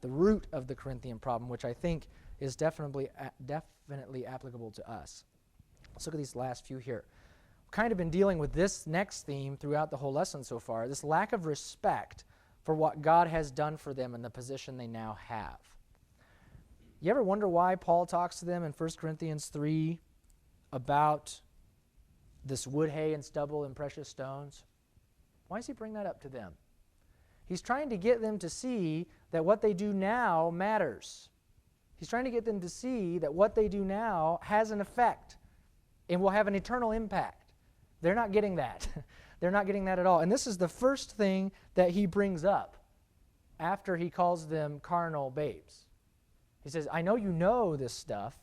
[SPEAKER 1] root of the Corinthian problem, which I think is definitely applicable to us. Let's look at these last few here. We've kind of been dealing with this next theme throughout the whole lesson so far, this lack of respect for what God has done for them and the position they now have. You ever wonder why Paul talks to them in 1 Corinthians 3 about this wood, hay, and stubble and precious stones? Why does he bring that up to them? He's trying to get them to see that what they do now matters. He's trying to get them to see that what they do now has an effect and will have an eternal impact. They're not getting that. They're not getting that at all. And this is the first thing that he brings up after he calls them carnal babes. He says, I know you know this stuff,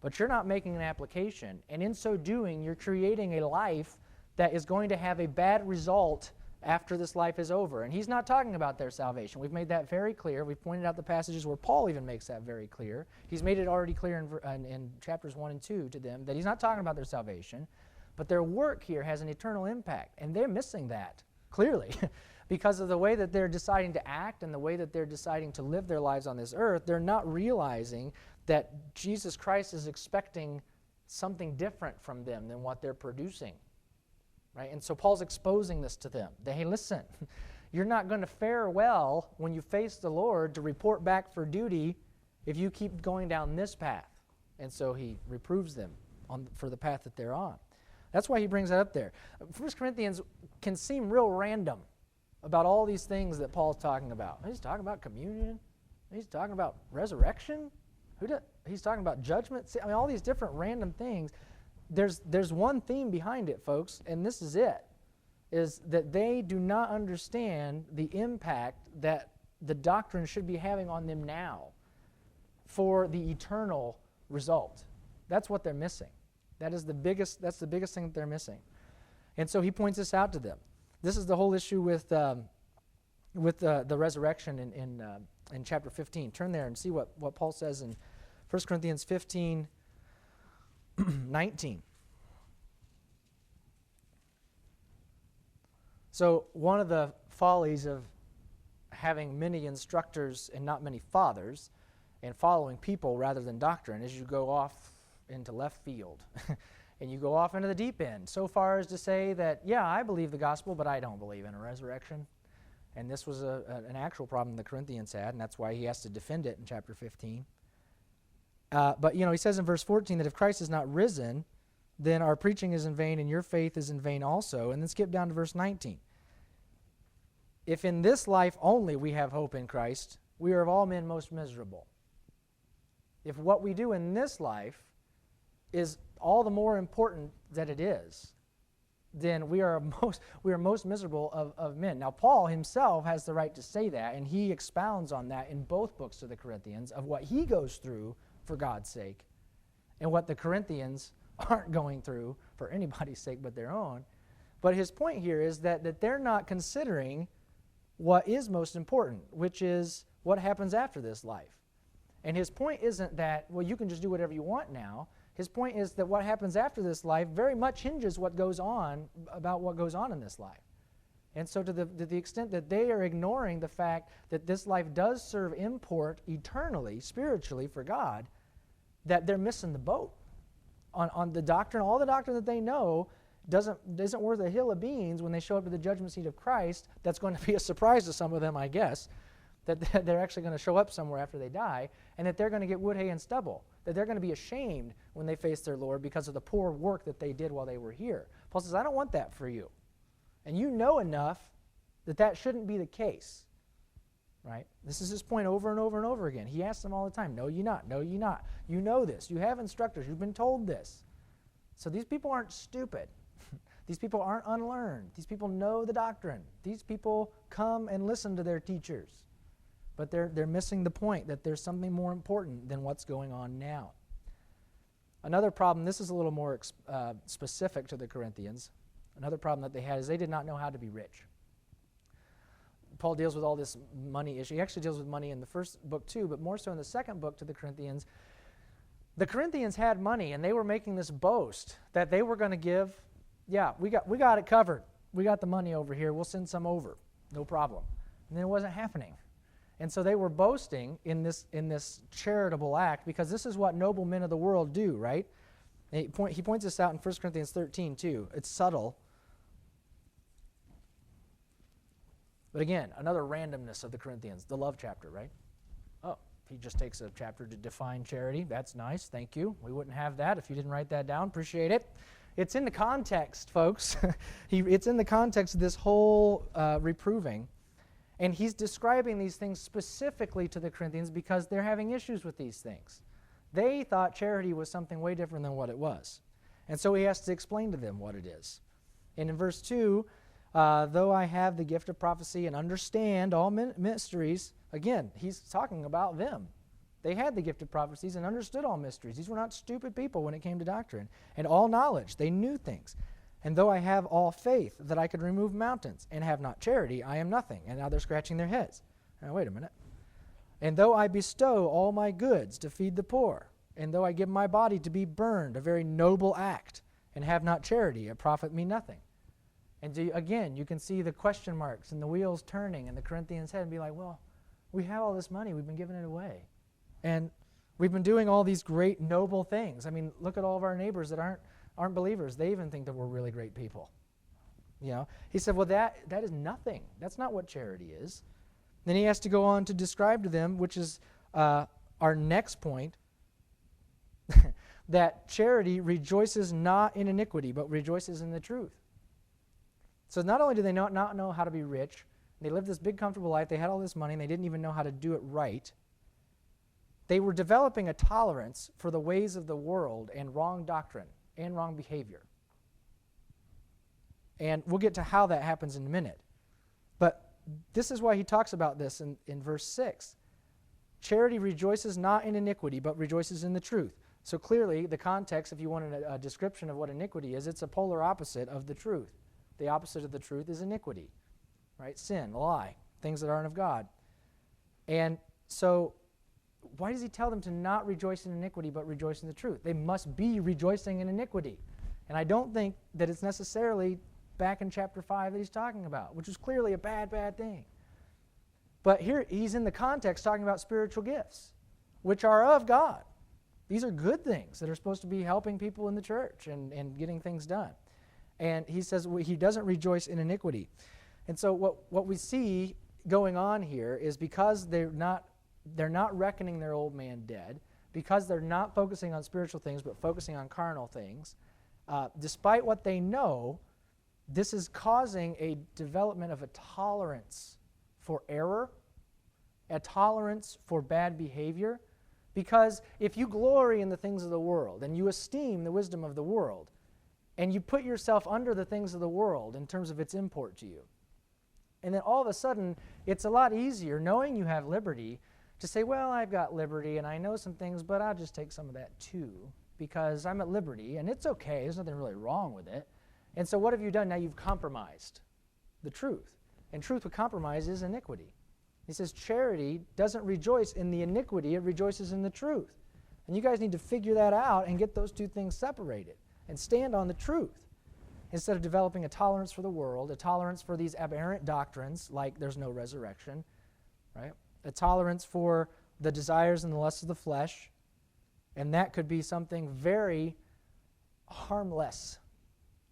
[SPEAKER 1] but you're not making an application. And in so doing, you're creating a life that is going to have a bad result after this life is over. And he's not talking about their salvation. We've made that very clear. We've pointed out the passages where Paul even makes that very clear. He's made it already clear in chapters 1 and 2 to them that he's not talking about their salvation, but their work here has an eternal impact. And they're missing that, clearly. Because of the way that they're deciding to act and the way that they're deciding to live their lives on this earth, they're not realizing that Jesus Christ is expecting something different from them than what they're producing. Right? And so Paul's exposing this to them. That, hey, listen, you're not going to fare well when you face the Lord to report back for duty if you keep going down this path. And so he reproves them for the path that they're on. That's why he brings that up there. 1 Corinthians can seem real random about all these things that Paul's talking about. He's talking about communion. He's talking about resurrection. He's talking about judgment. See, I mean, all these different random things. There's one theme behind it, folks, and this is it, is that they do not understand the impact that the doctrine should be having on them now for the eternal result. That's what they're missing. That's the biggest thing that they're missing. And so he points this out to them. This is the whole issue with the resurrection in chapter 15. Turn there and see what Paul says in 1 Corinthians 15, 19. So one of the follies of having many instructors and not many fathers and following people rather than doctrine is you go off into left field and you go off into the deep end so far as to say that, yeah, I believe the gospel, but I don't believe in a resurrection. And this was an actual problem the Corinthians had, and that's why he has to defend it in chapter 15. But, he says in verse 14 that if Christ is not risen, then our preaching is in vain and your faith is in vain also. And then skip down to verse 19. If in this life only we have hope in Christ, we are of all men most miserable. If what we do in this life is all the more important that it is, then we are most miserable of men. Now, Paul himself has the right to say that, and he expounds on that in both books to the Corinthians of what he goes through for God's sake and what the Corinthians aren't going through for anybody's sake but their own. But his point here is that they're not considering what is most important, which is what happens after this life. And his point isn't that, well, you can just do whatever you want now. His point is that what happens after this life very much hinges what goes on in this life. And so to the extent that they are ignoring the fact that this life does serve import eternally, spiritually for God, that they're missing the boat on the doctrine. All the doctrine that they know isn't worth a hill of beans when they show up to the judgment seat of Christ. That's going to be a surprise to some of them, I guess, that they're actually going to show up somewhere after they die, and that they're going to get wood, hay, and stubble, that they're going to be ashamed when they face their Lord because of the poor work that they did while they were here. Paul says, I don't want that for you. And you know enough that shouldn't be the case, right? This is his point over and over and over again. He asks them all the time, no, you not, no, you not. You know this. You have instructors. You've been told this. So these people aren't stupid. These people aren't unlearned. These people know the doctrine. These people come and listen to their teachers. But they're missing the point that there's something more important than what's going on now. Another problem, this is a little more specific to the Corinthians. Another problem that they had is they did not know how to be rich. Paul deals with all this money issue. He actually deals with money in the first book too, but more so in the second book to the Corinthians. The Corinthians had money, and they were making this boast that they were going to give, yeah, we got it covered. We got the money over here. We'll send some over. No problem. And then it wasn't happening. And so they were boasting in this charitable act because this is what noble men of the world do, right? He points this out in 1 Corinthians 13 too. It's subtle. But again, another randomness of the Corinthians, the love chapter, right? Oh, he just takes a chapter to define charity. That's nice. Thank you. We wouldn't have that if you didn't write that down. Appreciate it. It's in the context, folks. It's in the context of this whole reproving. And he's describing these things specifically to the Corinthians because they're having issues with these things. They thought charity was something way different than what it was. And so he has to explain to them what it is. And in verse 2, though I have the gift of prophecy and understand all mysteries, again, he's talking about them. They had the gift of prophecies and understood all mysteries. These were not stupid people when it came to doctrine. And all knowledge, they knew things. And though I have all faith that I could remove mountains and have not charity, I am nothing. And now they're scratching their heads. Now, wait a minute. And though I bestow all my goods to feed the poor, and though I give my body to be burned, a very noble act, and have not charity, it profit me nothing. And again, you can see the question marks and the wheels turning in the Corinthians' head and be like, well, we have all this money. We've been giving it away. And we've been doing all these great, noble things. I mean, look at all of our neighbors that aren't believers. They even think that we're really great people. He said, well, that is nothing. That's not what charity is. Then he has to go on to describe to them, which is our next point. that charity rejoices not in iniquity, but rejoices in the truth. So not only do they not know how to be rich, they lived this big, comfortable life, they had all this money, and they didn't even know how to do it right. They were developing a tolerance for the ways of the world and wrong doctrine and wrong behavior. And we'll get to how that happens in a minute. But this is why he talks about this in verse 6. Charity rejoices not in iniquity, but rejoices in the truth. So clearly, the context, if you want a description of what iniquity is, it's a polar opposite of the truth. The opposite of the truth is iniquity, right? Sin, lie, things that aren't of God. And so why does he tell them to not rejoice in iniquity, but rejoice in the truth? They must be rejoicing in iniquity. And I don't think that it's necessarily back in chapter 5 that he's talking about, which is clearly a bad thing. But here he's in the context talking about spiritual gifts, which are of God. These are good things that are supposed to be helping people in the church and getting things done. And he says he doesn't rejoice in iniquity. And so what we see going on here is because they're not reckoning their old man dead, because they're not focusing on spiritual things but focusing on carnal things, despite what they know, this is causing a development of a tolerance for error, a tolerance for bad behavior. Because if you glory in the things of the world and you esteem the wisdom of the world and you put yourself under the things of the world in terms of its import to you, and then all of a sudden it's a lot easier, knowing you have liberty, to say, well, I've got liberty and I know some things, but I'll just take some of that too because I'm at liberty and it's okay. There's nothing really wrong with it. And so what have you done? Now you've compromised the truth. And truth with compromise is iniquity. He says charity doesn't rejoice in the iniquity, it rejoices in the truth. And you guys need to figure that out and get those two things separated and stand on the truth instead of developing a tolerance for the world, a tolerance for these aberrant doctrines like there's no resurrection, right? A tolerance for the desires and the lusts of the flesh, and that could be something very harmless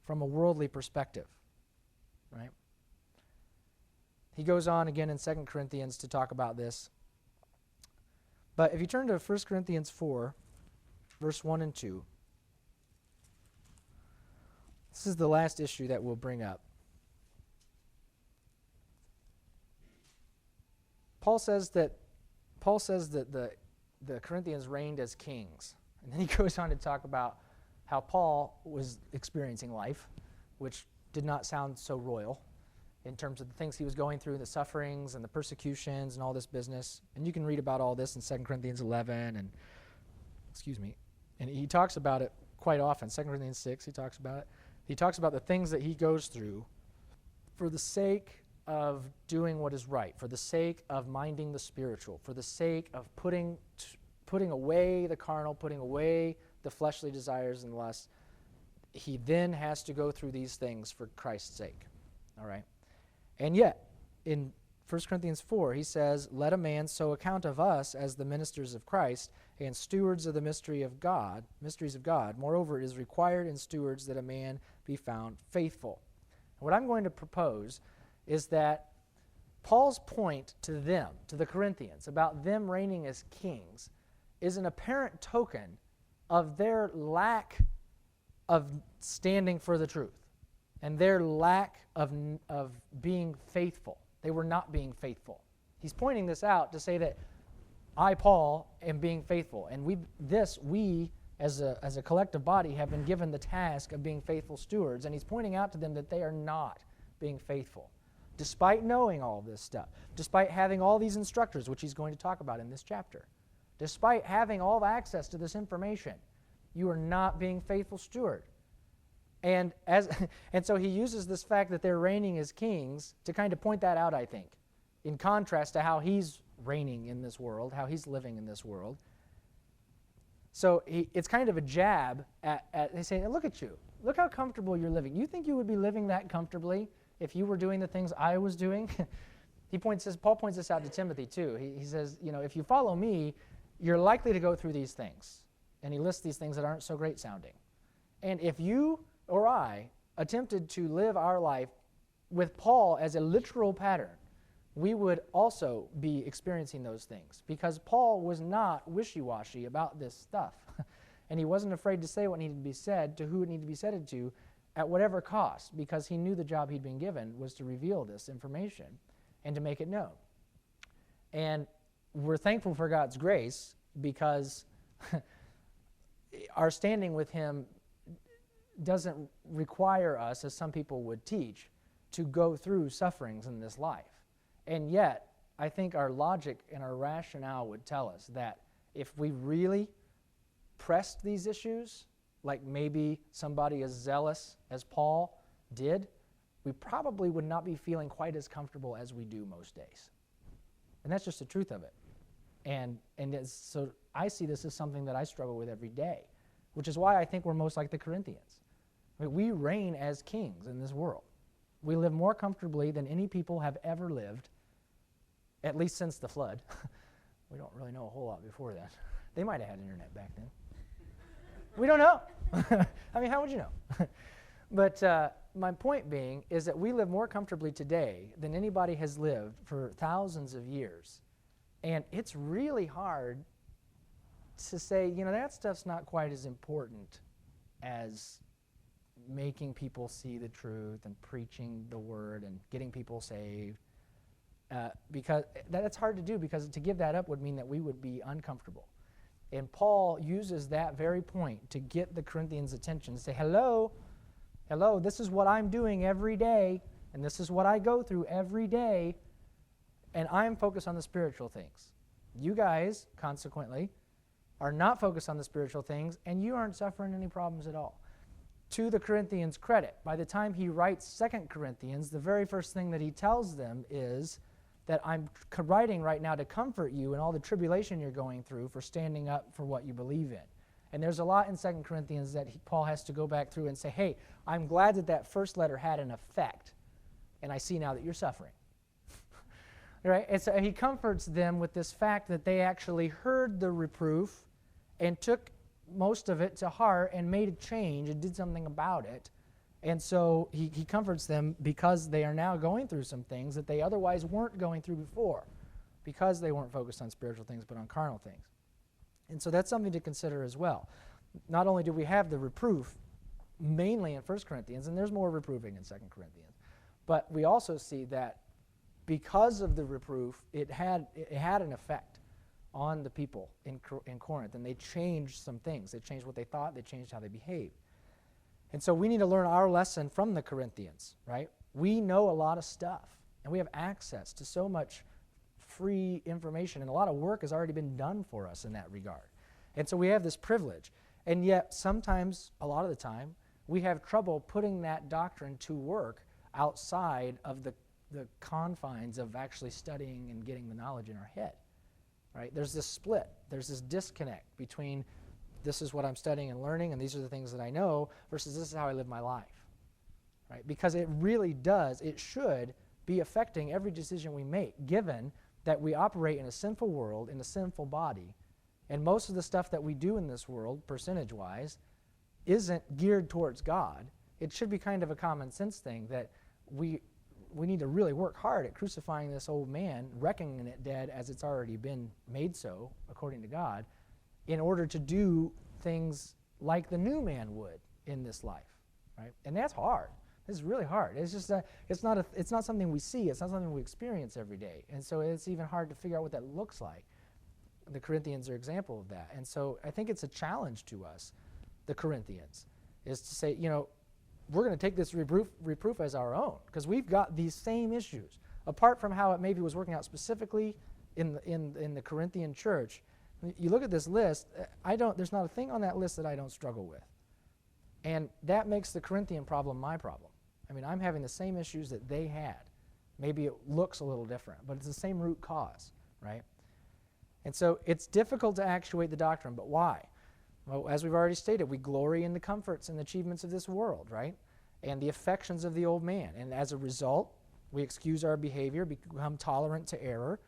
[SPEAKER 1] from a worldly perspective, right? He goes on again in 2 Corinthians to talk about this. But if you turn to 1 Corinthians 4, verse 1 and 2, this is the last issue that we'll bring up. Paul says that the Corinthians reigned as kings. And then he goes on to talk about how Paul was experiencing life, which did not sound so royal in terms of the things he was going through, the sufferings and the persecutions and all this business. And you can read about all this in 2 Corinthians 11 and he talks about it quite often. 2 Corinthians 6, he talks about it. He talks about the things that he goes through for the sake of doing what is right, for the sake of minding the spiritual, for the sake of putting away the carnal, putting away the fleshly desires and lusts. He then has to go through these things for Christ's sake. All right? And yet, in 1 Corinthians 4, he says, let a man so account of us as the ministers of Christ and stewards of the mysteries of God. Moreover, it is required in stewards that a man be found faithful. And what I'm going to propose is that Paul's point to them, to the Corinthians, about them reigning as kings, is an apparent token of their lack of standing for the truth and their lack of being faithful. They were not being faithful. He's pointing this out to say that I, Paul, am being faithful. And we as a collective body, have been given the task of being faithful stewards. And he's pointing out to them that they are not being faithful, despite knowing all of this stuff, despite having all these instructors, which he's going to talk about in this chapter. Despite having all the access to this information, you are not being faithful steward. And so he uses this fact that they're reigning as kings to kind of point that out, I think, in contrast to how he's reigning in this world, how he's living in this world. So it's kind of a jab at they say, look at you. Look how comfortable you're living. You think you would be living that comfortably if you were doing the things I was doing? Paul points this out to Timothy too. He says, if you follow me, you're likely to go through these things. And he lists these things that aren't so great sounding. And if you or I attempted to live our life with Paul as a literal pattern, we would also be experiencing those things, because Paul was not wishy-washy about this stuff. And he wasn't afraid to say what needed to be said to who it needed to be said to at whatever cost, because he knew the job he'd been given was to reveal this information and to make it known. And we're thankful for God's grace because our standing with him doesn't require us, as some people would teach, to go through sufferings in this life. And yet, I think our logic and our rationale would tell us that if we really pressed these issues, like maybe somebody as zealous as Paul did, we probably would not be feeling quite as comfortable as we do most days. And that's just the truth of it. And so I see this as something that I struggle with every day, which is why I think we're most like the Corinthians. I mean, we reign as kings in this world. We live more comfortably than any people have ever lived, at least since the flood. We don't really know a whole lot before that. They might have had internet back then. We don't know. I mean, how would you know? But my point being is that we live more comfortably today than anybody has lived for thousands of years. And it's really hard to say, that stuff's not quite as important as making people see the truth and preaching the word and getting people saved. Because that's hard to do, because to give that up would mean that we would be uncomfortable. And Paul uses that very point to get the Corinthians' attention, to say, hello, this is what I'm doing every day, and this is what I go through every day, and I'm focused on the spiritual things. You guys, consequently, are not focused on the spiritual things, and you aren't suffering any problems at all. To the Corinthians' credit, by the time he writes 2 Corinthians, the very first thing that he tells them is that I'm writing right now to comfort you in all the tribulation you're going through for standing up for what you believe in. And there's a lot in 2 Corinthians that Paul has to go back through and say, hey, I'm glad that first letter had an effect, and I see now that you're suffering. Right? And so he comforts them with this fact that they actually heard the reproof and took most of it to heart and made a change and did something about it. And so he comforts them because they are now going through some things that they otherwise weren't going through before, because they weren't focused on spiritual things but on carnal things. And so that's something to consider as well. Not only do we have the reproof mainly in 1 Corinthians, and there's more reproving in 2 Corinthians, but we also see that because of the reproof, it had an effect on the people in Corinth, and they changed some things. They changed what they thought. They changed how they behaved. And so we need to learn our lesson from the Corinthians, right? We know a lot of stuff, and we have access to so much free information, and a lot of work has already been done for us in that regard. And so we have this privilege. And yet sometimes, a lot of the time, we have trouble putting that doctrine to work outside of the confines of actually studying and getting the knowledge in our head. Right? There's this split. There's this disconnect between this is what I'm studying and learning, and these are the things that I know, versus this is how I live my life. Right? Because it really does, it should be affecting every decision we make, given that we operate in a sinful world, in a sinful body, and most of the stuff that we do in this world, percentage-wise, isn't geared towards God. It should be kind of a common sense thing that we need to really work hard at crucifying this old man, reckoning it dead as it's already been made so, according to God, in order to do things like the new man would in this life, right? And that's hard. It's really hard. It's just it's not something we see. It's not something we experience every day, and so it's even hard to figure out what that looks like. The Corinthians are an example of that, and so I think it's a challenge to us, the Corinthians, is to say, we're going to take this reproof as our own, because we've got these same issues. Apart from how it maybe was working out specifically in the Corinthian church, you look at this list, there's not a thing on that list that I don't struggle with. And that makes the Corinthian problem my problem. I mean, I'm having the same issues that they had. Maybe it looks a little different, but it's the same root cause, right? And so it's difficult to actuate the doctrine, but why? Well, as we've already stated, we glory in the comforts and the achievements of this world, right? And the affections of the old man. And as a result, we excuse our behavior, become tolerant to error,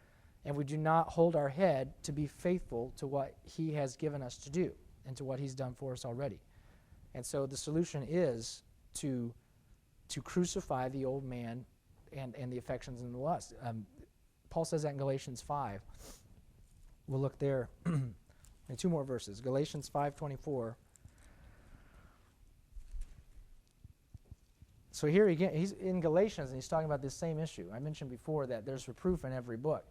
[SPEAKER 1] and we do not hold our head to be faithful to what he has given us to do and to what he's done for us already. And so the solution is to crucify the old man and the affections and the lust. Paul says that in Galatians 5. We'll look there. And 2 more verses. Galatians 5:24. So here again, he's in Galatians, and he's talking about this same issue. I mentioned before that there's reproof in every book.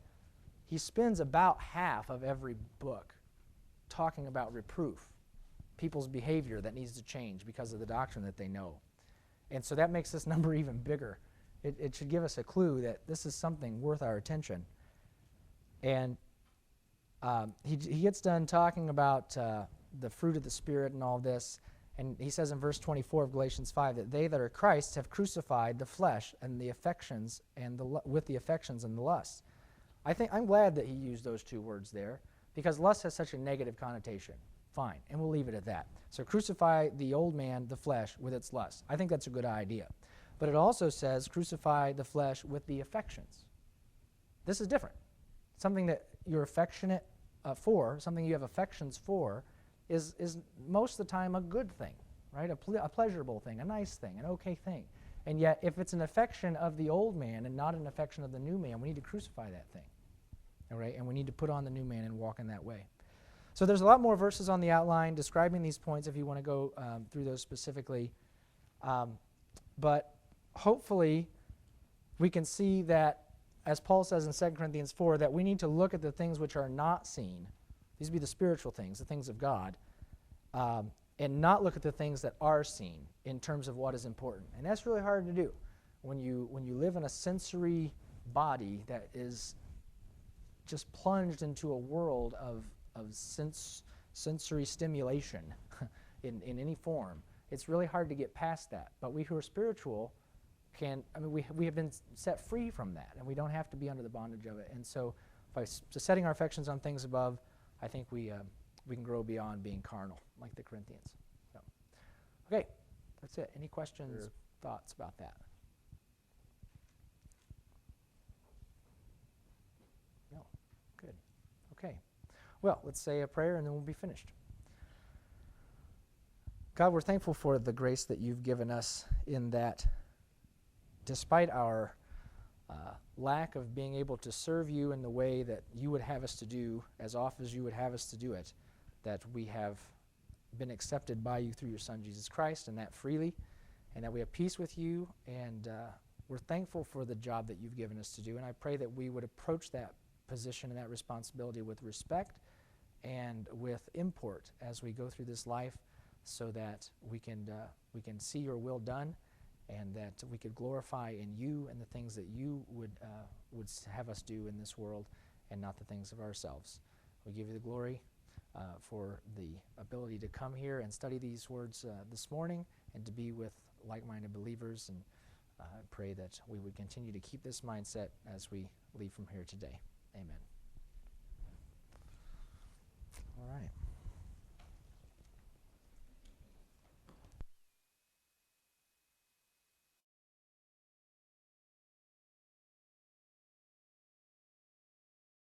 [SPEAKER 1] He spends about half of every book talking about reproof, people's behavior that needs to change because of the doctrine that they know. And so that makes this number even bigger. It should give us a clue that this is something worth our attention. And he gets done talking about the fruit of the Spirit and all this, and he says in verse 24 of Galatians 5 that they that are Christ have crucified the flesh and the affections and with the affections and the lusts. I'm glad that he used those 2 words there, because lust has such a negative connotation. Fine, and we'll leave it at that. So crucify the old man, the flesh, with its lusts. I think that's a good idea. But it also says crucify the flesh with the affections. This is different. Something that you're affectionate for, something you have affections for, is most of the time a good thing, right? A pleasurable thing, a nice thing, an okay thing. And yet, if it's an affection of the old man and not an affection of the new man, we need to crucify that thing, all right? And we need to put on the new man and walk in that way. So there's a lot more verses on the outline describing these points if you want to go through those specifically. But hopefully, we can see that, as Paul says in 2 Corinthians 4, that we need to look at the things which are not seen. These be the spiritual things, the things of God, and not look at the things that are seen in terms of what is important. And that's really hard to do when you live in a sensory body that is just plunged into a world of sensory stimulation in any form. It's really hard to get past that. But we who are spiritual we have been set free from that, and we don't have to be under the bondage of it. And so by setting our affections on things above, I think we can grow beyond being carnal, like the Corinthians. So, okay, that's it. Any questions, thoughts about that? No? Good. Okay. Well, let's say a prayer, and then we'll be finished. God, we're thankful for the grace that you've given us in that despite our lack of being able to serve you in the way that you would have us to do, as often as you would have us to do it, that we have been accepted by you through your Son, Jesus Christ, and that freely, and that we have peace with you, and we're thankful for the job that you've given us to do, and I pray that we would approach that position and that responsibility with respect and with import as we go through this life, so that we can see your will done, and that we could glorify in you and the things that you would have us do in this world, and not the things of ourselves. We give you the glory for the ability to come here and study these words this morning, and to be with like-minded believers, and I pray that we would continue to keep this mindset as we leave from here today. Amen. All right.